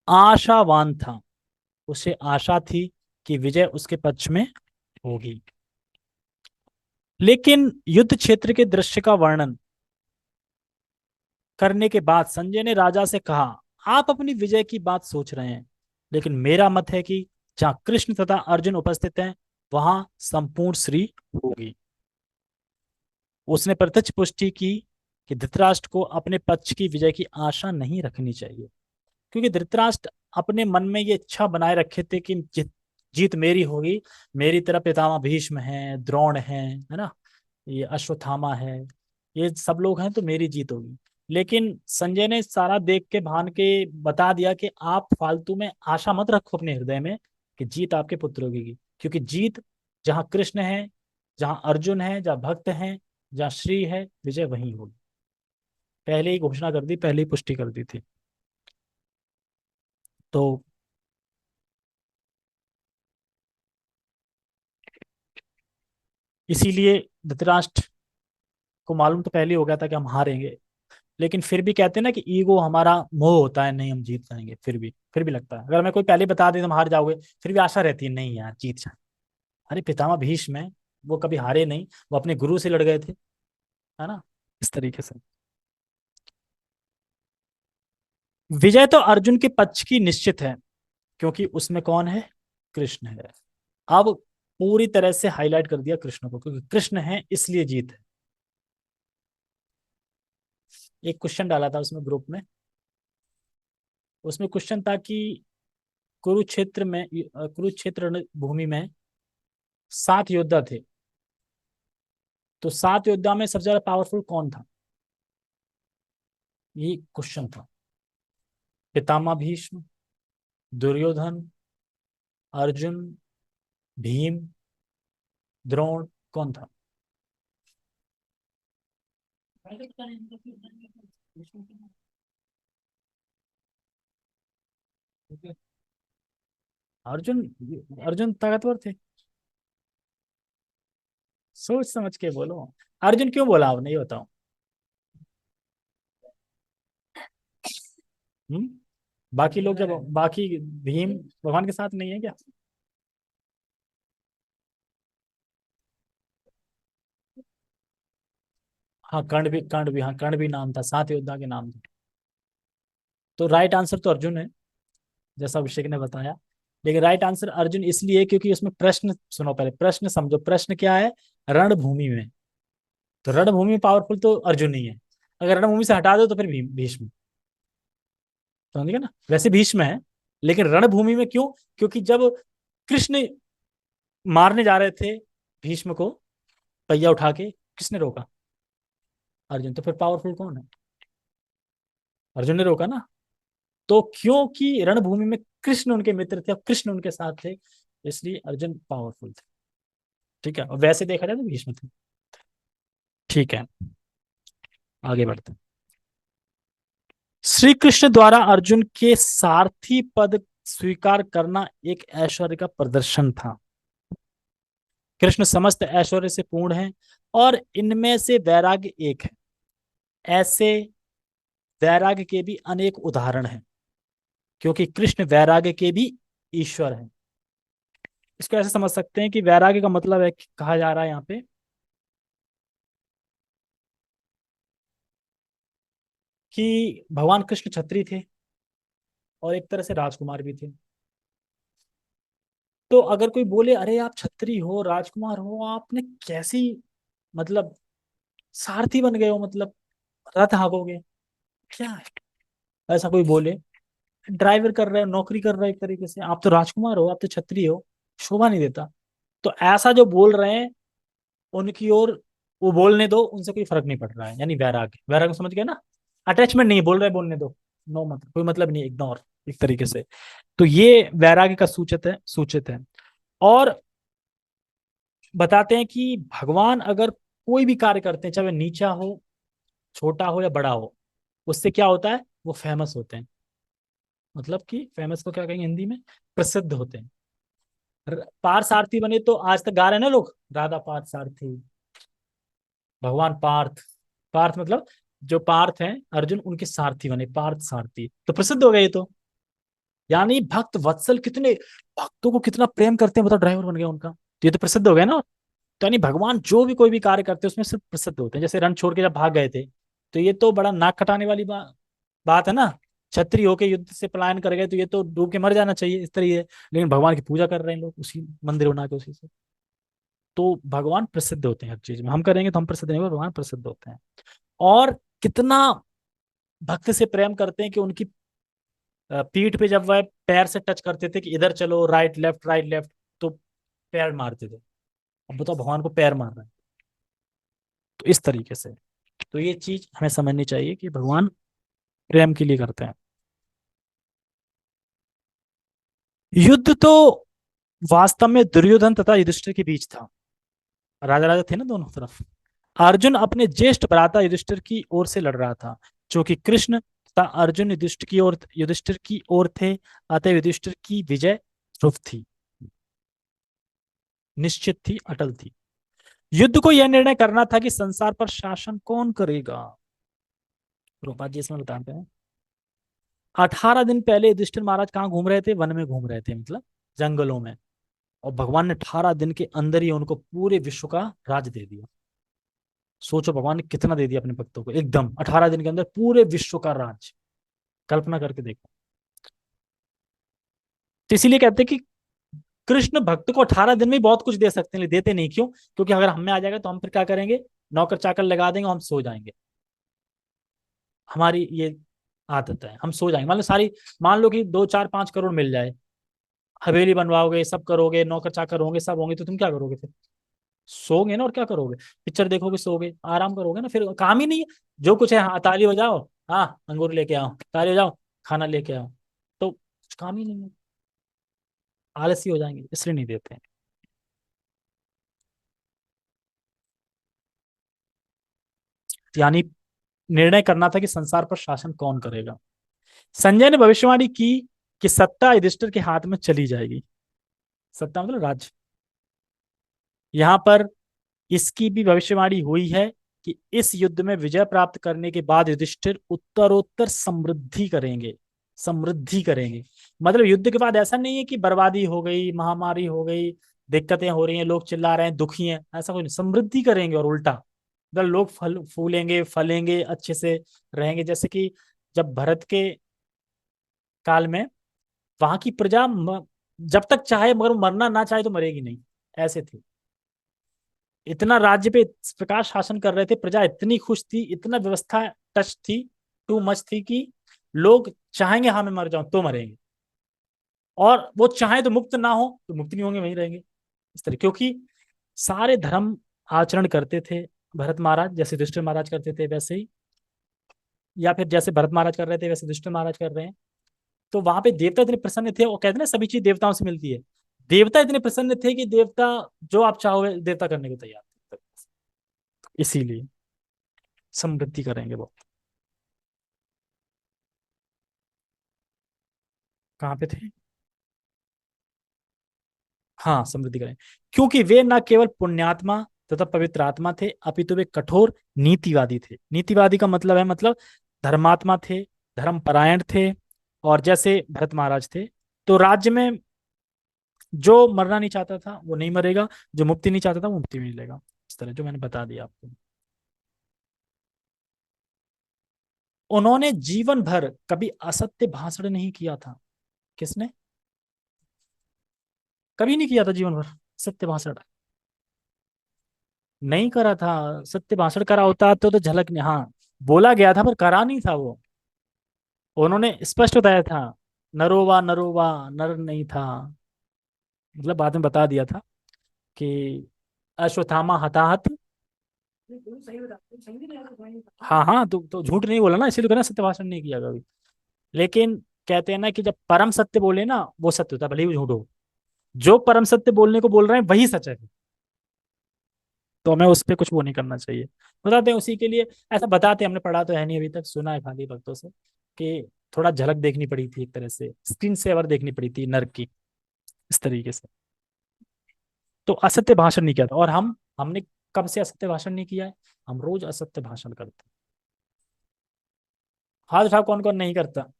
आशावान था। उसे आशा थी कि विजय उसके पक्ष में होगी। लेकिन युद्ध क्षेत्र के दृश्य का वर्णन करने के बाद संजय ने राजा से कहा, आप अपनी विजय की बात सोच रहे हैं, लेकिन मेरा मत है कि जहां कृष्ण तथा अर्जुन उपस्थित हैं वहां संपूर्ण श्री होगी। उसने प्रत्यक्ष पुष्टि की कि धृतराष्ट्र को अपने पक्ष की विजय की आशा नहीं रखनी चाहिए, क्योंकि धृतराष्ट्र अपने मन में ये इच्छा बनाए रखे थे कि जीत जीत मेरी होगी। मेरी तरफ पितामह भीष्म है, द्रोण है ना, ये अश्वत्थामा है, ये सब लोग हैं तो मेरी जीत होगी। लेकिन संजय ने सारा देख के भान के बता दिया कि आप फालतू में आशा मत रखो अपने हृदय में कि जीत आपके पुत्रों की, क्योंकि जीत जहाँ कृष्ण है, जहाँ अर्जुन है, जहाँ भक्त हैं, जहाँ श्री है, विजय वहीं होगी। पहले ही घोषणा कर दी, पहले ही पुष्टि कर दी थी। तो इसीलिए धृतराष्ट्र को मालूम तो पहले ही हो गया था कि हम हारेंगे, लेकिन फिर भी कहते हैं ना कि ईगो हमारा मोह होता है, नहीं हम जीत जाएंगे, फिर भी लगता है, अगर मैं कोई पहले बता दे तुम हार जाओगे, फिर भी आशा रहती है नहीं यार जीत जाए। अरे पितामह भीष्म है, वो कभी हारे नहीं, वो अपने गुरु से लड़ गए थे, है ना, इस तरीके से। विजय तो अर्जुन के पक्ष की निश्चित है, क्योंकि उसमें कौन है? कृष्ण है। अब पूरी तरह से हाईलाइट कर दिया कृष्ण को, क्योंकि कृष्ण है इसलिए जीत है। एक क्वेश्चन डाला था उसमें ग्रुप में, उसमें क्वेश्चन था कि कुरुक्षेत्र भूमि में 7 योद्धा थे, तो 7 योद्धा में सबसे ज्यादा पावरफुल कौन था, ये क्वेश्चन था। पितामह भीष्म, दुर्योधन, अर्जुन, भीम, द्रोण, कौन था? अर्जुन, अर्जुन ताकतवर थे, सोच समझ के बोलो। अर्जुन क्यों बोला आपने ये बताओ। हम्म बाकी लोग जब बाकी भीम भगवान के साथ नहीं है क्या? हाँ कर्ण भी, हाँ कर्ण भी नाम था, 7 योद्धा के नाम थे। तो राइट आंसर तो अर्जुन है, जैसा अभिषेक ने बताया। लेकिन राइट आंसर अर्जुन इसलिए क्योंकि उसमें प्रश्न सुनो, पहले प्रश्न समझो, प्रश्न क्या है, रणभूमि में। तो रणभूमि में पावरफुल तो अर्जुन ही है। अगर रणभूमि से हटा दो तो फिर भीष्म। समझ गए ना, वैसे भीष्म है, लेकिन रणभूमि में क्यों? क्योंकि जब कृष्ण मारने जा रहे थे भीष्म को पहिया उठा के, किसने रोका? अर्जुन। तो फिर पावरफुल कौन है? अर्जुन ने रोका ना। तो क्योंकि रणभूमि में कृष्ण उनके मित्र थे और कृष्ण उनके साथ थे, इसलिए अर्जुन पावरफुल थे। ठीक है, और वैसे देखा जाए तो भीष्म थे। ठीक है, आगे बढ़ते हैं। श्री कृष्ण द्वारा अर्जुन के सारथी पद स्वीकार करना एक ऐश्वर्य का प्रदर्शन था। कृष्ण समस्त ऐश्वर्य से पूर्ण है और इनमें से वैराग्य एक है। ऐसे वैराग्य के भी अनेक उदाहरण हैं, क्योंकि कृष्ण वैराग्य के भी ईश्वर हैं। इसको ऐसे समझ सकते हैं कि वैराग्य का मतलब है कि कहा जा रहा है यहाँ पे कि भगवान कृष्ण क्षत्रिय थे और एक तरह से राजकुमार भी थे। तो अगर कोई बोले अरे आप क्षत्रिय हो, राजकुमार हो, आपने कैसी, मतलब सारथी बन गए हो, मतलब रथ हाँकोगे क्या है? ऐसा कोई बोले, ड्राइवर कर रहे हो, नौकरी कर रहे हो, एक तरीके से आप तो राजकुमार हो, आप तो क्षत्रिय हो, शोभा नहीं देता। तो ऐसा जो बोल रहे हैं उनकी ओर वो बोलने दो, उनसे कोई फर्क नहीं पड़ रहा है, यानी वैराग्य। वैराग्य समझ गए ना, अटैचमेंट नहीं, बोल रहे बोलने दो, नो मतलब कोई मतलब नहीं, इग्नोर एक तरीके से। तो ये वैराग्य का सूचित है। और बताते हैं कि भगवान अगर कोई भी कार्य करते हैं, चाहे वह नीचा हो, छोटा हो या बड़ा हो, उससे क्या होता है, वो फेमस होते हैं। मतलब कि फेमस को क्या कहेंगे हिंदी में, प्रसिद्ध होते हैं। पार्थ सारथी बने तो आज तक गा रहे हैं ना लोग, राधा पार्थ सारथी, भगवान पार्थ। पार्थ मतलब जो पार्थ हैं अर्जुन, उनके सारथी बने, पार्थ सारथी, तो प्रसिद्ध हो गए ये तो। यानी भक्त वत्सल, कितने भक्तों को कितना प्रेम करते हैं, बताओ, ड्राइवर बन गया उनका, तो ये तो प्रसिद्ध हो गया ना। तो यानी भगवान जो भी कोई भी कार्य करते हैं उसमें सिर्फ प्रसिद्ध होते हैं। जैसे रण छोड़ के जब भाग गए थे, तो ये तो बड़ा नाक कटाने वाली बात है ना। क्षत्रिय होके युद्ध से पलायन कर गए तो ये तो डूब के मर जाना चाहिए, इस तरीके। लेकिन भगवान की पूजा कर रहे हैं लोग, उसी मंदिर बना के उसी से। तो भगवान प्रसिद्ध होते हैं हर चीज में, हम करेंगे तो हम प्रसिद्ध नहीं होंगे, भगवान प्रसिद्ध होते हैं। और कितना भक्त से प्रेम करते हैं कि उनकी पीठ पे जब वह पैर से टच करते थे कि इधर चलो, राइट लेफ्ट, तो पैर मारते थे। अब बताओ भगवान को पैर मार रहे हैं, तो इस तरीके से। तो ये चीज हमें समझनी चाहिए कि भगवान प्रेम के लिए करते हैं। युद्ध तो वास्तव में दुर्योधन तथा युधिष्ठिर के बीच था। राजा राजा थे ना दोनों तरफ। अर्जुन अपने ज्येष्ठ भ्राता युधिष्ठिर की ओर से लड़ रहा था, जो कि कृष्ण तथा अर्जुन युधिष्ठिर की ओर थे। अतः युधिष्ठिर की विजय ध्रुव थी, निश्चित थी, अटल थी। युद्ध को यह निर्णय करना था कि संसार पर शासन कौन करेगा। रूपा जी इसमें बताते हैं, 18 दिन पहले युधिष्ठिर महाराज कहाँ घूम रहे थे, वन में घूम रहे थे, मतलब जंगलों में। और भगवान ने 18 दिन के अंदर ही उनको पूरे विश्व का राज दे दिया। सोचो भगवान ने कितना दे दिया अपने भक्तों को, एकदम 18 दिन के अंदर पूरे विश्व का राज। कल्पना करके देखो। तो इसीलिए कहते हैं कि कृष्ण भक्त को 18 दिन में ही बहुत कुछ दे सकते हैं, लेकिन देते नहीं, क्यों? क्योंकि अगर हम में आ जाएगा तो हम फिर क्या करेंगे, नौकर चाकर लगा देंगे, हम सो जाएंगे। हमारी ये आदत है, हम सो जाएंगे। मान लो कि 2 4 5 करोड़ मिल जाए, हवेली बनवाओगे, सब करोगे, नौकर चाकर होंगे, सब होंगे, तो तुम क्या करोगे फिर? सोगे ना, और क्या करोगे? पिक्चर देखोगे, सोगे, आराम करोगे ना, फिर काम ही नहीं है। जो कुछ है, हाँ ताली बजाओ, हाँ अंगूर लेके आओ, ताली बजाओ, खाना लेके आओ, तो कुछ काम ही नहीं है। आलसी हो जाएंगे, इसलिए नहीं देते हैं। यानी निर्णय करना था कि संसार पर शासन कौन करेगा। संजय ने भविष्यवाणी की कि सत्ता युधिष्ठिर के हाथ में चली जाएगी। सत्ता मतलब राज्य। यहां पर इसकी भी भविष्यवाणी हुई है कि इस युद्ध में विजय प्राप्त करने के बाद युधिष्ठिर उत्तरोत्तर समृद्धि करेंगे। मतलब युद्ध के बाद ऐसा नहीं है कि बर्बादी हो गई, महामारी हो गई, दिक्कतें हो रही हैं, लोग चिल्ला रहे हैं, दुखी हैं, ऐसा कोई नहीं, समृद्धि करेंगे और उल्टा मतलब लोग फल फूलेंगे फलेंगे अच्छे से रहेंगे। जैसे कि जब भरत के काल में वहां की प्रजा जब तक चाहे मगर मरना ना चाहे तो मरेगी नहीं, ऐसे थी। इतना राज्य पे इस प्रकार शासन कर रहे थे, प्रजा इतनी खुश थी, इतना व्यवस्था टच थी, टू मच थी कि लोग चाहेंगे हाँ मैं मर जाऊं तो मरेंगे, और वो चाहे तो मुक्त ना हो तो मुक्त नहीं होंगे, वहीं रहेंगे इस तरह। क्योंकि सारे धर्म आचरण करते थे भरत महाराज, जैसे युधिष्ठिर महाराज करते थे वैसे ही, या फिर जैसे भरत महाराज कर रहे थे वैसे युधिष्ठिर महाराज कर रहे हैं। तो वहां पे देवता इतने प्रसन्न थे, और कहते हैं ना सभी चीज देवताओं से मिलती है। देवता इतने प्रसन्न थे कि देवता जो आप चाहोगे देवता करने को तैयार थे, इसीलिए समृद्धि करेंगे वो। कहाँ पे थे? हाँ, समृद्धि करें, क्योंकि वे न केवल पुण्यात्मा तथा पवित्र आत्मा थे, अपितु वे कठोर नीतिवादी थे। नीतिवादी का मतलब है, मतलब धर्मात्मा थे, धर्मपरायण थे, और जैसे भरत महाराज थे। तो राज्य में जो मरना नहीं चाहता था वो नहीं मरेगा, जो मुक्ति नहीं चाहता था वो मुक्ति नहीं मिलेगा, इस तरह जो मैंने बता दिया आपको। उन्होंने जीवन भर कभी असत्य भाषण नहीं किया था। किसने? कभी नहीं किया था जीवन भर सत्य भाषण, नहीं करा था। सत्य भाषण करा होता तो झलक नहीं, हाँ बोला गया था पर करा नहीं था वो। उन्होंने स्पष्ट बताया था, नरोवा नरोवा, नर नहीं था। मतलब बाद में बता दिया था कि अश्वत्थामा हताहत। हाँ हाँ, तो झूठ नहीं बोला ना, इसीलिए कहना सत्य भाषण नहीं किया कभी। लेकिन कहते हैं ना कि जब परम सत्य बोले ना वो सत्य होता है, भले ही वो झूठ हो। जो परम सत्य बोलने को बोल रहे हैं वही सच है, तो हमें उस पर कुछ वो नहीं करना चाहिए। बताते हैं उसी के लिए, ऐसा बताते हैं, हमने पढ़ा तो है नहीं, अभी तक सुना है खाली भक्तों से कि थोड़ा झलक देखनी पड़ी थी, एक तरह से स्क्रीन सेवर देखनी पड़ी थी नर्क की, इस तरीके से। तो असत्य भाषण नहीं किया था, और हमने कब से असत्य भाषण नहीं किया है? हम रोज असत्य भाषण करते हैं। हाथ उठाओ कौन कौन नहीं करता?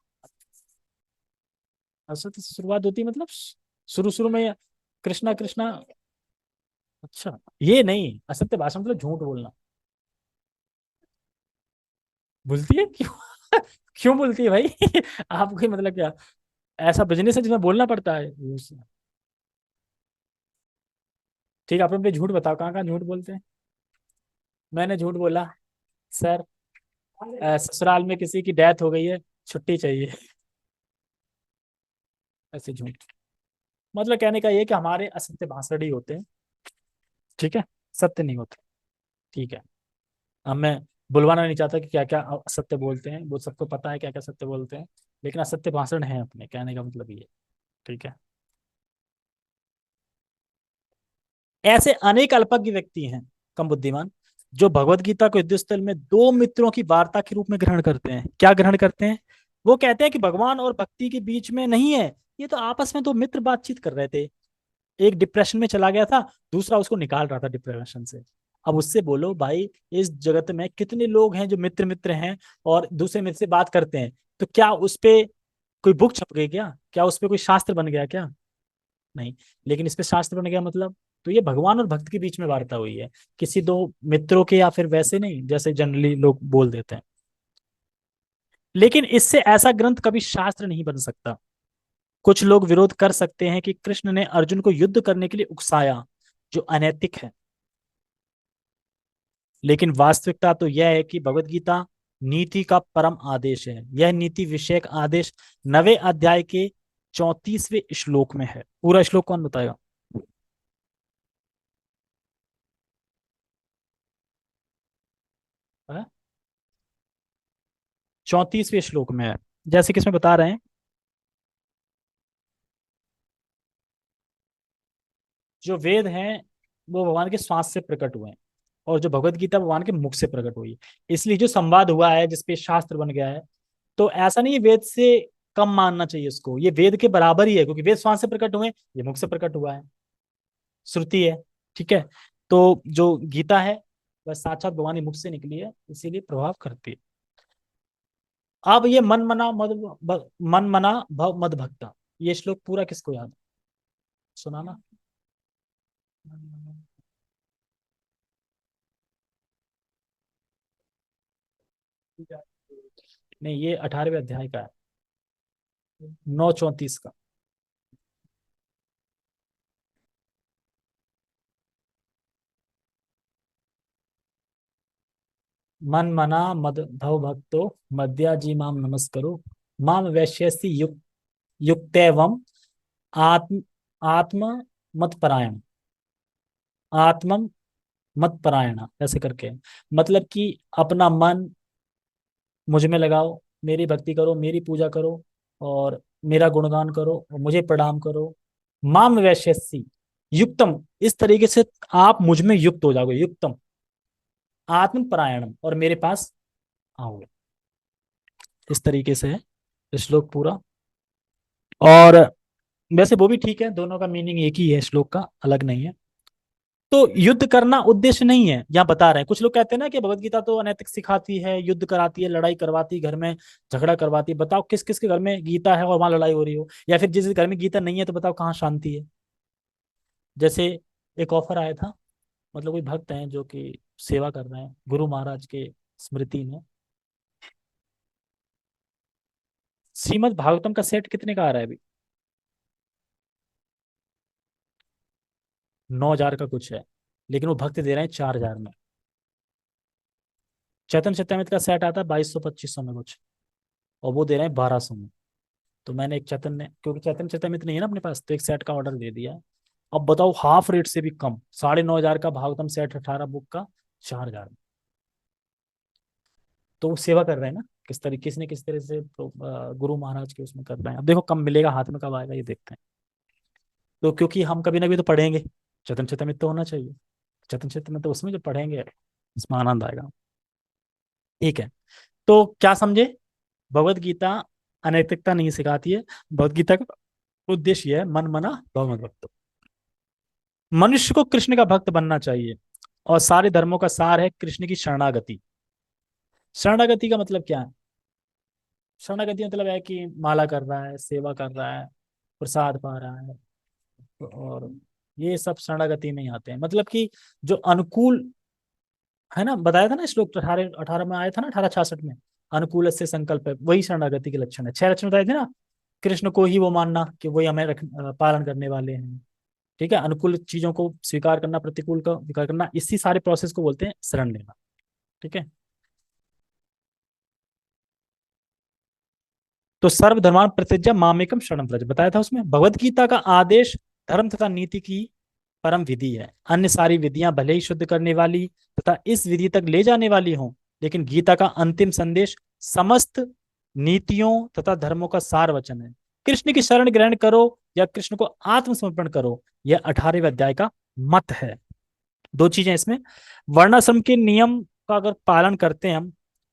असत्य से शुरुआत होती है, मतलब शुरू शुरू में कृष्णा कृष्णा। अच्छा, ये नहीं असत्य भाषण मतलब झूठ बोलना। बोलती है क्यों? क्यों बोलती है भाई? आपको ही मतलब क्या, ऐसा बिजनेस है जिसमें बोलना पड़ता है? ठीक है, आप अपने झूठ बताओ, कहाँ कहाँ झूठ बोलते हैं? मैंने झूठ बोला, सर ससुराल में किसी की डेथ हो गई है, छुट्टी चाहिए। ऐसे झूठ। मतलब कहने का ये कि हमारे असत्य भाषण ही होते हैं, ठीक है, सत्य नहीं होते। ठीक है, अब मैं बुलवाना नहीं चाहता कि क्या क्या असत्य बोलते हैं, वो सबको पता है क्या क्या सत्य बोलते हैं, लेकिन असत्य भाषण है अपने, कहने का मतलब ये। ठीक है, ऐसे अनेक अल्पज्ञ व्यक्ति हैं, कम बुद्धिमान, जो भगवत गीता को युद्ध स्थल में दो मित्रों की वार्ता के रूप में ग्रहण करते हैं। क्या ग्रहण करते हैं? वो कहते हैं कि भगवान और भक्ति के बीच में नहीं है, ये तो आपस में दो मित्र बातचीत कर रहे थे। एक डिप्रेशन में चला गया था, दूसरा उसको निकाल रहा था डिप्रेशन से। अब उससे बोलो भाई, इस जगत में कितने लोग हैं जो मित्र मित्र हैं और दूसरे मित्र से बात करते हैं, तो क्या उस पे कोई बुक छप गई क्या? क्या उस पे कोई शास्त्र बन गया क्या? नहीं। लेकिन इस पे शास्त्र बन गया मतलब, तो ये भगवान और भक्त के बीच में वार्ता हुई है, किसी दो मित्रों के, या फिर वैसे नहीं जैसे जनरली लोग बोल देते हैं। लेकिन इससे ऐसा ग्रंथ कभी शास्त्र नहीं बन सकता। कुछ लोग विरोध कर सकते हैं कि कृष्ण ने अर्जुन को युद्ध करने के लिए उकसाया, जो अनैतिक है। लेकिन वास्तविकता तो यह है कि भगवत गीता नीति का परम आदेश है। यह नीति विषयक आदेश 9वें अध्याय के 34वें श्लोक में है। पूरा श्लोक कौन बताएगा? 34वें श्लोक में है, जैसे कि इसमें बता रहे हैं, जो वेद हैं वो भगवान के श्वास से प्रकट हुए हैं, और जो भगवत गीता भगवान के मुख से प्रकट हुई है। इसलिए जो संवाद हुआ है जिसपे शास्त्र बन गया है, तो ऐसा नहीं है वेद से कम मानना चाहिए उसको, ये वेद के बराबर ही है, क्योंकि वेद श्वास से प्रकट हुए, ये मुख से प्रकट हुआ है, श्रुति है। ठीक है, तो जो गीता है वह साक्षात भगवान के मुख से निकली है, इसीलिए प्रभाव करती है। अब ये मन मना भव मद भक्ता, ये श्लोक पूरा किसको याद है? सुनाना। नहीं, ये 18वें अध्याय का है, 9:34 का। मन मना मद भव भक्तो मद्याजी माम नमस्करो माम वैश्यसि युक्तैवम आत्म आत्म मत परायण, आत्मम मत परायण, ऐसे करके। मतलब कि अपना मन मुझ में लगाओ, मेरी भक्ति करो, मेरी पूजा करो, और मेरा गुणगान करो, और मुझे प्रणाम करो। माम वैश्यसि युक्तम, इस तरीके से आप मुझ में युक्त हो जाओगे, युक्तम आत्म परायणम, और मेरे पास आओगे। इस तरीके से है श्लोक पूरा। और वैसे वो भी ठीक है, दोनों का मीनिंग एक ही है, श्लोक का अलग नहीं है। तो युद्ध करना उद्देश्य नहीं है, यहाँ बता रहे हैं। कुछ लोग कहते हैं ना कि भगवत गीता तो अनैतिक सिखाती है, युद्ध कराती है, लड़ाई करवाती है, घर में झगड़ा करवाती है। बताओ किस किस के घर में गीता है और वहां लड़ाई हो रही हो, या फिर जिस घर में गीता नहीं है तो बताओ कहाँ शांति है। जैसे एक ऑफर आया था, मतलब कोई भक्त हैं जो कि सेवा कर रहे हैं गुरु महाराज के स्मृति में। श्रीमद् भागवतम का सेट कितने का आ रहा है अभी? 9,000 का कुछ है, लेकिन वो भक्त दे रहे हैं 4,000 में। चैतन्य चैतन्यमृत का सेट आता है 2,200-2,500 में कुछ, और वो दे रहे हैं 1,200 में। तो मैंने एक चैतन्य, क्योंकि चैतन्य चैतन्यमृत नहीं है ना अपने पास, तो एक सेट का ऑर्डर दे दिया। अब बताओ, हाफ रेट से भी कम, 9,500 का भागवतम सेट 18 बुक का 4,000 में। तो वो सेवा कर रहे हैं ना, किस तरीके, किसी ने किस तरह से गुरु महाराज के उसमें कर रहे हैं। अब देखो कब मिलेगा, हाथ में कब आएगा, ये देखते हैं। तो क्योंकि हम कभी ना कभी तो पढ़ेंगे, चैतन्य चैतन्यमृत तो होना चाहिए। चैतन्य चैतन्यमृत तो उसमें जो पढ़ेंगे इसमें आनंद आएगा। ठीक है, तो क्या समझे? भगवत गीता अनैतिकता नहीं सिखाती है। भगवत गीता का उद्देश्य यह है, मन मना भगवत भक्त। मनुष्य को कृष्ण का भक्त बनना चाहिए, और सारे धर्मों का सार है कृष्ण की शरणागति। शरणागति का मतलब क्या है? शरणागति मतलब है कि माला कर रहा है, सेवा कर रहा है, प्रसाद पा रहा है, और ये सब शरणागति में ही आते हैं। मतलब कि जो अनुकूल है ना, बताया था ना श्लोक 18 18 में आया था ना, 1866 में। अनुकूल से संकल्प है, वही शरणागति के लक्षण है। 6 लक्षण बताए थे ना। कृष्ण को ही वो मानना कि वही हमें पालन करने वाले हैं। ठीक है, अनुकूल चीजों को स्वीकार करना, प्रतिकूल का स्वीकार करना, इसी सारे प्रोसेस को बोलते हैं शरण लेना। ठीक है, तो सर्वधर्मान प्रतिज्ञा मामेकम शरणम व्रज बताया था उसमें। भगवत गीता का आदेश धर्म तथा नीति की परम विधि है। अन्य सारी विधियां भले ही शुद्ध करने वाली तथा इस विधि तक ले जाने वाली हों, लेकिन गीता का अंतिम संदेश समस्त नीतियों तथा धर्मों का सार वचन है। कृष्ण की शरण ग्रहण करो या कृष्ण को आत्मसमर्पण करो, यह 18वें अध्याय का मत है। दो चीजें इसमें। वर्णाश्रम के नियम का अगर पालन करते हैं हम,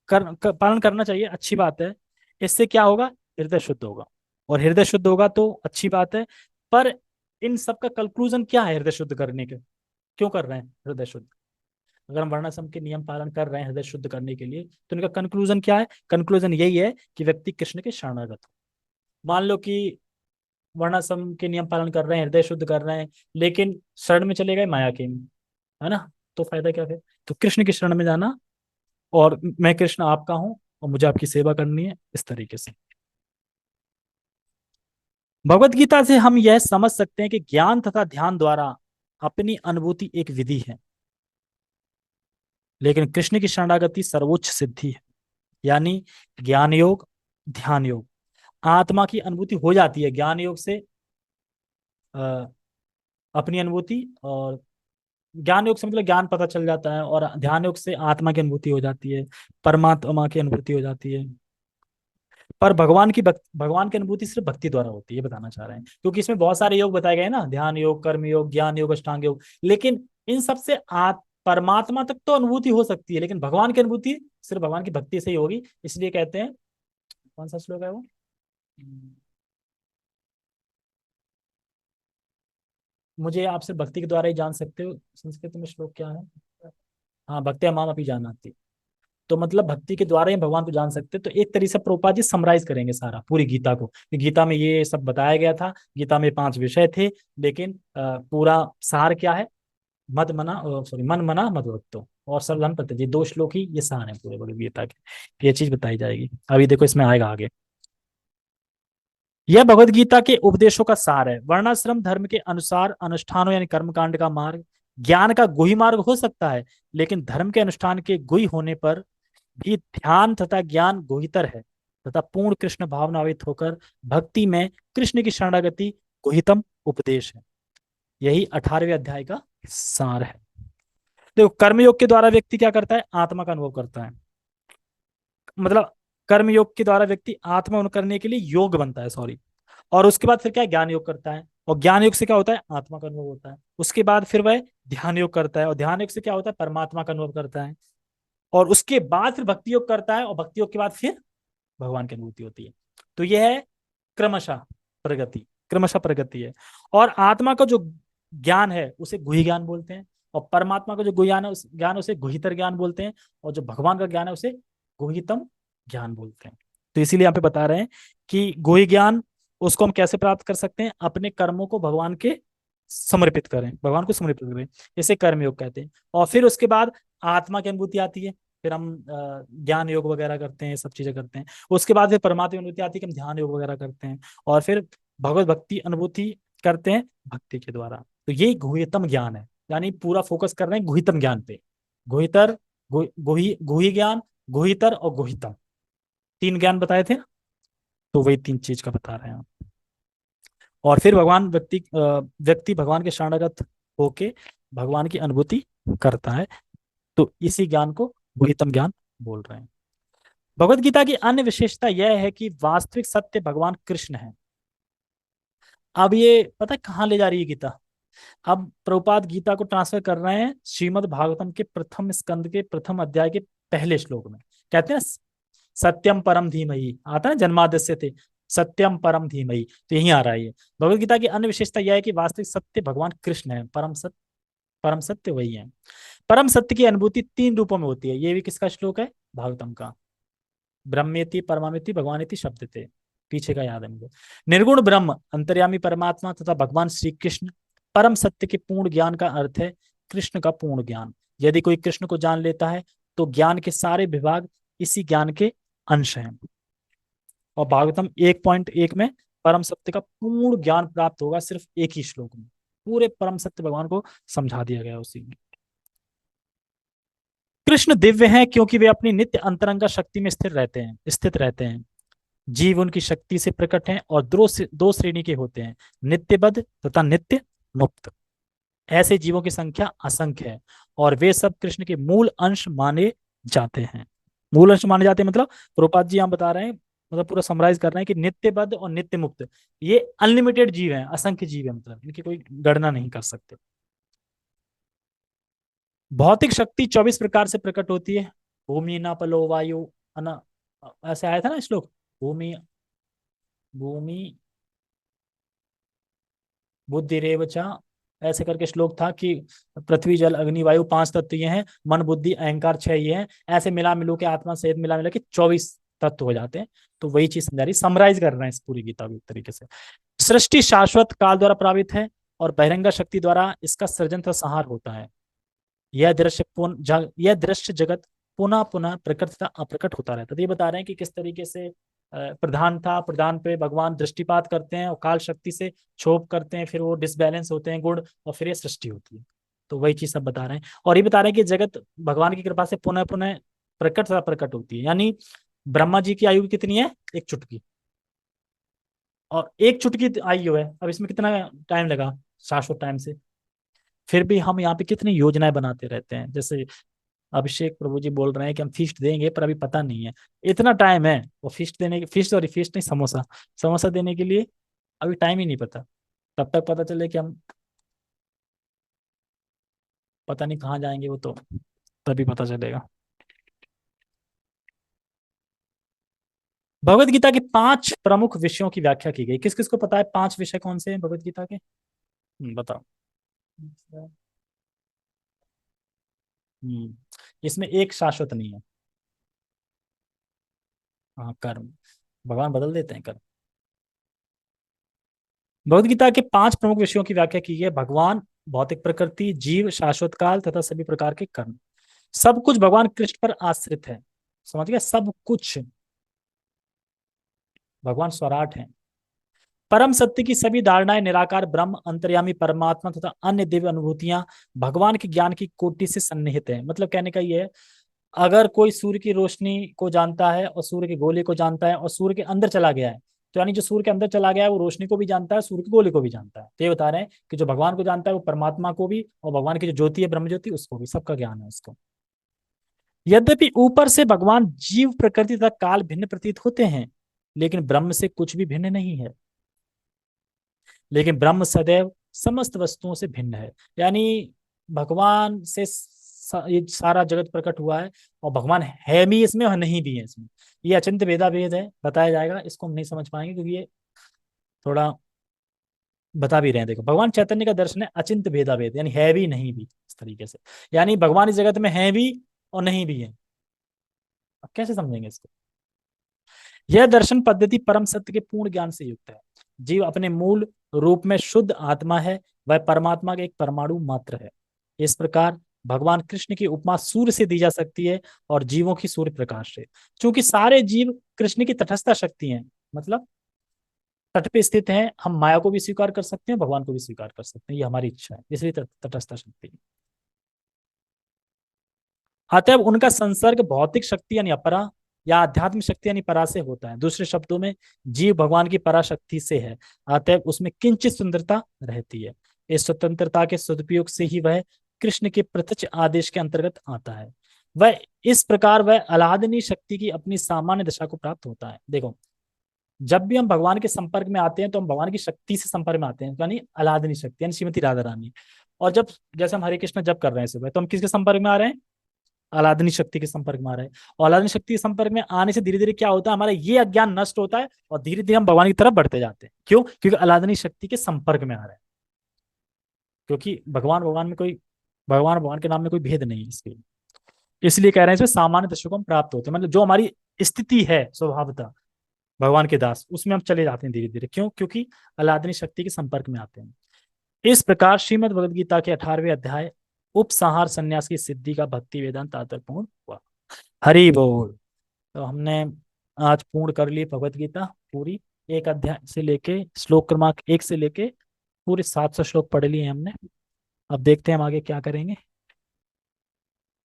पालन करना चाहिए, अच्छी बात है। इससे क्या होगा? हृदय शुद्ध होगा, और हृदय शुद्ध होगा तो अच्छी बात है। पर इन सब का कंक्लूजन क्या है हृदय शुद्ध करने के? क्यों कर रहे हैं हृदय शुद्ध? अगर हम वर्णाश्रम के नियम पालन कर रहे हैं हृदय शुद्ध करने के लिए, तो इनका कंक्लूजन क्या है? कंक्लूजन यही है कि व्यक्ति कृष्ण के शरणागत हो। मान लो कि वर्णाश्रम के नियम पालन कर रहे हैं, हृदय शुद्ध कर रहे हैं, लेकिन शरण में चले गए माया के में, है ना, तो फायदा क्या फिर? तो कृष्ण की शरण में जाना, और मैं कृष्ण आपका हूं और मुझे आपकी सेवा करनी है, इस तरीके से। भगवत गीता से हम यह समझ सकते हैं कि ज्ञान तथा ध्यान द्वारा अपनी अनुभूति एक विधि है, लेकिन कृष्ण की शरणागति सर्वोच्च सिद्धि है। यानी ज्ञान योग, ध्यान योग, आत्मा की अनुभूति हो जाती है ज्ञान योग से, अ, अपनी अनुभूति, और ज्ञान योग से मतलब ज्ञान पता चल जाता है, और ध्यान योग से आत्मा की अनुभूति हो जाती है, परमात्मा की अनुभूति हो जाती है। पर भगवान की अनुभूति सिर्फ भक्ति द्वारा होती है, बताना चाह रहे हैं। क्योंकि इसमें बहुत सारे योग बताए गए हैं ना, ध्यान योग, कर्म योग, ज्ञान योग, अष्टांग योग, लेकिन इन सबसे परमात्मा तक तो अनुभूति हो सकती है, लेकिन भगवान की अनुभूति सिर्फ भगवान की भक्ति से ही होगी। इसलिए कहते हैं, कौन सा श्लोक है वो? मुझे आप सिर्फ भक्ति के द्वारा ही जान सकते हो, संस्कृत में श्लोक क्या है? हाँ, भक्त्या माम अपि जानाति। तो मतलब भक्ति के द्वारा ही भगवान को जान सकते हैं। तो एक तरीके से प्रभुपाद जी समराइज करेंगे सारा पूरी गीता को, कि गीता में ये सब बताया गया था। गीता में 5 विषय थे, लेकिन पूरा सार क्या है? मत मना, सॉरी, मन मना मत भक्तो। और सर्वधर्म परित्यज्य, ये 2 श्लोक ही ये सार है पूरे भगवद गीता के। ये चीज बताई जाएगी अभी, देखो इसमें आएगा आगे। यह भगवद गीता के उपदेशों का सार है। वर्णाश्रम धर्म के अनुसार अनुष्ठानों यानी कर्मकांड का मार्ग ज्ञान का गुही मार्ग हो सकता है, लेकिन धर्म के अनुष्ठान के गुही होने पर भी ध्यान तथा ज्ञान गुहितर है, तथा पूर्ण कृष्ण भावनावित होकर भक्ति में कृष्ण की शरणागति गुहितम उपदेश है। यही 18वें अध्याय का सार है। देखो, कर्मयोग के द्वारा व्यक्ति क्या करता है? आत्मा का अनुभव करता है। मतलब कर्मयोग के द्वारा व्यक्ति आत्मा अनुभव करने के लिए योग बनता है, सॉरी। और उसके बाद फिर क्या है? ज्ञान योग करता है, और ज्ञान योग से क्या होता है? आत्मा का अनुभव होता है। उसके बाद फिर वह ध्यान योग करता है, और ध्यान योग से क्या होता है? परमात्मा का अनुभव करता है। और उसके बाद फिर भक्ति योग करता है, और भक्ति योग के बाद फिर भगवान की अनुभूति होती है। तो यह है क्रमशः प्रगति, क्रमशः प्रगति है। और आत्मा का जो ज्ञान है उसे गुही ज्ञान बोलते हैं, और परमात्मा का जो ज्ञान है उस ज्ञान उसे गुहितर ज्ञान बोलते हैं, और जो भगवान का ज्ञान है उसे गुहितम ज्ञान बोलते हैं। तो इसीलिए यहाँ पे बता रहे हैं कि गुही ज्ञान उसको हम कैसे प्राप्त कर सकते हैं? अपने कर्मों को भगवान के समर्पित करें, भगवान को समर्पित करें, इसे कर्मयोग कहते हैं। और फिर उसके बाद आत्मा की अनुभूति आती है, फिर हम ज्ञान योग वगैरह करते हैं, ये सब चीजें करते हैं। उसके बाद फिर परमात्मा की अनुभूति आती है कि हम ध्यान योग वगैरह करते हैं, और फिर भगवत भक्ति अनुभूति करते हैं भक्ति के द्वारा। तो ये गुह्यतम ज्ञान है, यानी पूरा फोकस कर रहे हैं गुहितम ज्ञान पे। गुहितर, गुही ज्ञान, गुहितर और गुहितम, 3 ज्ञान बताए थे। तो वही 3 चीज का बता रहे हैं आप। और फिर व्यक्ति भगवान के शरणागत होके भगवान की अनुभूति करता है। तो इसी ज्ञान को गुहितम ज्ञान बोल रहे हैं। भगवत गीता की अन्य विशेषता यह है कि वास्तविक सत्य भगवान कृष्ण है। अब ये पता है कहाँ ले जा रही है गीता? अब प्रभुपाद गीता को ट्रांसफर कर रहे हैं श्रीमद् भागवतम के प्रथम स्कंद के प्रथम अध्याय के पहले श्लोक में। कहते हैं ना, सत्यम परम धीमहि, आता है जन्माद्यस्य थे, सत्यम परम धीमहि। तो यही आ रहा है ये। भगवत गीता की अन्य विशेषता यह है कि वास्तविक सत्य भगवान कृष्ण है, परम सत्य वही है। परम सत्य की अनुभूति 3 रूपों में होती है। ये भी किसका श्लोक है? भागवतम का। ब्रह्मेति परमामिति भगवानिति शब्द थे, पीछे का याद है मुझे। निर्गुण ब्रह्म, अंतर्यामी परमात्मा तथा भगवान श्री कृष्ण परम सत्य के पूर्ण ज्ञान का अर्थ है कृष्ण का पूर्ण ज्ञान। यदि कोई कृष्ण को जान लेता है तो ज्ञान के सारे विभाग इसी ज्ञान के अंश हैं। और भागवतम 1.1 में परम सत्य का पूर्ण ज्ञान प्राप्त होगा सिर्फ एक ही श्लोक में। पूरे परम सत्य भगवान को समझा दिया गया उसी में। कृष्ण दिव्य हैं क्योंकि वे अपनी नित्य अंतरंगा शक्ति में स्थित रहते हैं। जीव उनकी शक्ति से प्रकट हैं और 2 श्रेणी के होते हैं, नित्यबद्ध तथा नित्य मुक्त। ऐसे जीवों की संख्या असंख्य है, और वे सब कृष्ण के मूल अंश माने जाते हैं। मूल अंश माने जाते हैं मतलब प्रभुपाद जी यहाँ बता रहे हैं, मतलब पूरा समराइज कर रहे हैं कि नित्यबद्ध और नित्य मुक्त ये अनलिमिटेड जीव हैं, असंख्य जीव है, मतलब इनकी कोई गणना नहीं कर सकते। भौतिक शक्ति 24 प्रकार से प्रकट होती है। भूमि न पलो वायु अन, ऐसे आया था ना श्लोक, भूमि भूमि बुद्धि रेवचा, ऐसे करके श्लोक था कि पृथ्वी जल अग्नि वायु 5 तत्व ये हैं, मन बुद्धि अहंकार 6 ये हैं, ऐसे मिला मिलू के आत्मा सहित मिला मिला के 24 तत्व हो जाते हैं। तो वही चीज समझा रही, समराइज कर रहे हैं इस पूरी गीता को एक तरीके से। सृष्टि शाश्वत काल द्वारा प्रावित है, और बहिरंगा शक्ति द्वारा इसका सृजन तथा संहार होता है। यह दृश्य जगत पुनः पुनः प्रकट तथा अप्रकट होता रहता है। तो ये बता रहे हैं कि किस तरीके से प्रधान था, प्रधान पे भगवान दृष्टिपात करते हैं और काल शक्ति से क्षोभ करते हैं, फिर वो डिसबैलेंस होते हैं गुण, और फिर ये सृष्टि होती है। तो वही चीज सब बता रहे हैं। और ये बता रहे हैं कि जगत भगवान की कृपा से पुनः पुनः प्रकट तथा प्रकट होती है। यानी ब्रह्मा जी की आयु कितनी है? एक चुटकी, और एक चुटकी आयु है। अब इसमें कितना टाइम लगा? शाश्वत टाइम से। फिर भी हम यहाँ पे कितनी योजनाएं बनाते रहते हैं। जैसे अभिषेक प्रभु जी बोल रहे हैं कि हम फीस्ट देंगे, पर अभी पता नहीं है, इतना टाइम है वो फीस्ट देने की, फीस्ट सॉरी फीस्ट नहीं, समोसा, समोसा देने के लिए अभी टाइम ही नहीं पता। तब तक पता चले कि हम पता नहीं कहाँ जाएंगे, वो तो तभी पता चलेगा। भगवत गीता के 5 प्रमुख विषयों की व्याख्या की गई। किस किस को पता है 5 विषय कौन से हैं भगवत गीता के? बताओ। इसमें एक शाश्वत नहीं है। हाँ, कर्म, भगवान बदल देते हैं कर्म। भगवद गीता के 5 प्रमुख विषयों की व्याख्या की है: भगवान, भौतिक प्रकृति, जीव, शाश्वत काल तथा सभी प्रकार के कर्म। सब कुछ भगवान कृष्ण पर आश्रित है, समझ गया, सब कुछ। भगवान स्वराट है। परम सत्य की सभी धारणाएं, निराकार ब्रह्म, अंतर्यामी परमात्मा तथा अन्य दिव्य अनुभूतियां भगवान के ज्ञान की कोटि से सन्निहित है। मतलब कहने का ये है, अगर कोई सूर्य की रोशनी को जानता है और सूर्य के गोले को जानता है और सूर्य के अंदर चला गया है, तो यानी जो सूर्य के अंदर चला गया है वो रोशनी को भी जानता है, सूर्य के गोले को भी जानता है। तो ये बता रहे हैं कि जो भगवान को जानता है वो परमात्मा को भी, और भगवान की जो ज्योति है ब्रह्म ज्योति उसको भी, सबका ज्ञान है उसको। यद्यपि ऊपर से भगवान जीव प्रकृति तथा काल भिन्न प्रतीत होते हैं, लेकिन ब्रह्म से कुछ भी भिन्न नहीं है। लेकिन ब्रह्म सदैव समस्त वस्तुओं से भिन्न है। यानी भगवान से ये सारा जगत प्रकट हुआ है, और भगवान है भी इसमें और नहीं भी है इसमें। ये अचिंत्य भेदा भेद है, बताया जाएगा, इसको हम नहीं समझ पाएंगे क्योंकि ये थोड़ा बता भी रहे हैं। देखो, भगवान चैतन्य का दर्शन है अचिंत्य भेदा भेद, यानी है भी नहीं भी, इस तरीके से। यानी भगवान इस जगत में है भी और नहीं भी है। अब कैसे समझेंगे इसको? यह दर्शन पद्धति परम सत्य के पूर्ण ज्ञान से युक्त है। जीव अपने मूल रूप में शुद्ध आत्मा है, वह परमात्मा का एक परमाणु मात्र है। इस प्रकार भगवान कृष्ण की उपमा सूर्य से दी जा सकती है और जीवों की सूर्य प्रकाश से। क्योंकि सारे जीव कृष्ण की तटस्थ शक्ति हैं, मतलब तट पे स्थित हैं। हम माया को भी स्वीकार कर सकते हैं, भगवान को भी स्वीकार कर सकते हैं, ये हमारी इच्छा है, इसलिए तटस्थ शक्ति। अतएव उनका संसर्ग भौतिक शक्ति यानी अपरा या आध्यात्मिक शक्ति यानी परा से होता है। दूसरे शब्दों में, जीव भगवान की पराशक्ति से है, अतएव उसमें किंचित स्वतंत्रता रहती है। इस स्वतंत्रता के सदुपयोग से ही वह कृष्ण के प्रत्यक्ष आदेश के अंतर्गत आता है। वह इस प्रकार वह अलादनीय शक्ति की अपनी सामान्य दशा को प्राप्त होता है। देखो, जब भी हम भगवान के संपर्क में आते हैं तो हम भगवान की शक्ति से संपर्क में आते हैं, यानी अलादनीय शक्ति यानी श्रीमती राधा रानी। और जब जैसे हम हरे कृष्ण जब कर रहे हैं सुबह, तो हम किसके संपर्क में आ रहे हैं? आह्लादनी शक्ति के संपर्क में आ रहा है। और आह्लादनी शक्ति के संपर्क में आने से धीरे धीरे क्या होता है, हमारा ये अज्ञान नष्ट होता है और धीरे धीरे हम भगवान की तरफ बढ़ते जाते हैं। क्यों? क्योंकि आह्लादनी शक्ति के संपर्क में आ रहे हैं। क्योंकि भगवान भगवान में कोई, भगवान भगवान के नाम में कोई भेद नहीं है, इसलिए कह रहे हैं इसमें सामान्य दशा को हम प्राप्त होते हैं। मतलब जो हमारी स्थिति है स्वभावतः भगवान के दास, उसमें हम चले जाते हैं धीरे धीरे। क्यों? क्योंकि आह्लादनी शक्ति के संपर्क में आते हैं। इस प्रकार श्रीमद् भगवद गीता के 18वें अध्याय उपसंहार संन्यास की सिद्धि का भक्ति वेदांत तात्पर्य हुआ। हरि बोल। तो हमने आज पूर्ण कर ली भगवत गीता पूरी, एक अध्याय से लेके श्लोक क्रमांक 1 से लेके पूरे 700 श्लोक पढ़ लिए हमने। अब देखते हैं हम आगे क्या करेंगे।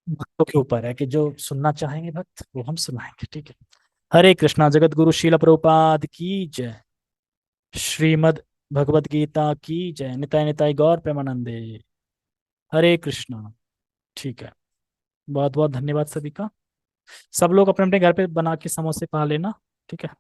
भक्तों के ऊपर है कि जो सुनना चाहेंगे भक्त वो हम सुनाएंगे, ठीक है। हरे कृष्णा। जगत गुरु शील प्रभुपाद की जय। श्रीमद् भगवत गीता की जय। निताय निताय गौर प्रेमानंदे। हरे कृष्णा। ठीक है, बहुत बहुत धन्यवाद सभी का। सब लोग अपने अपने घर पे बना के समोसे खा लेना, ठीक है।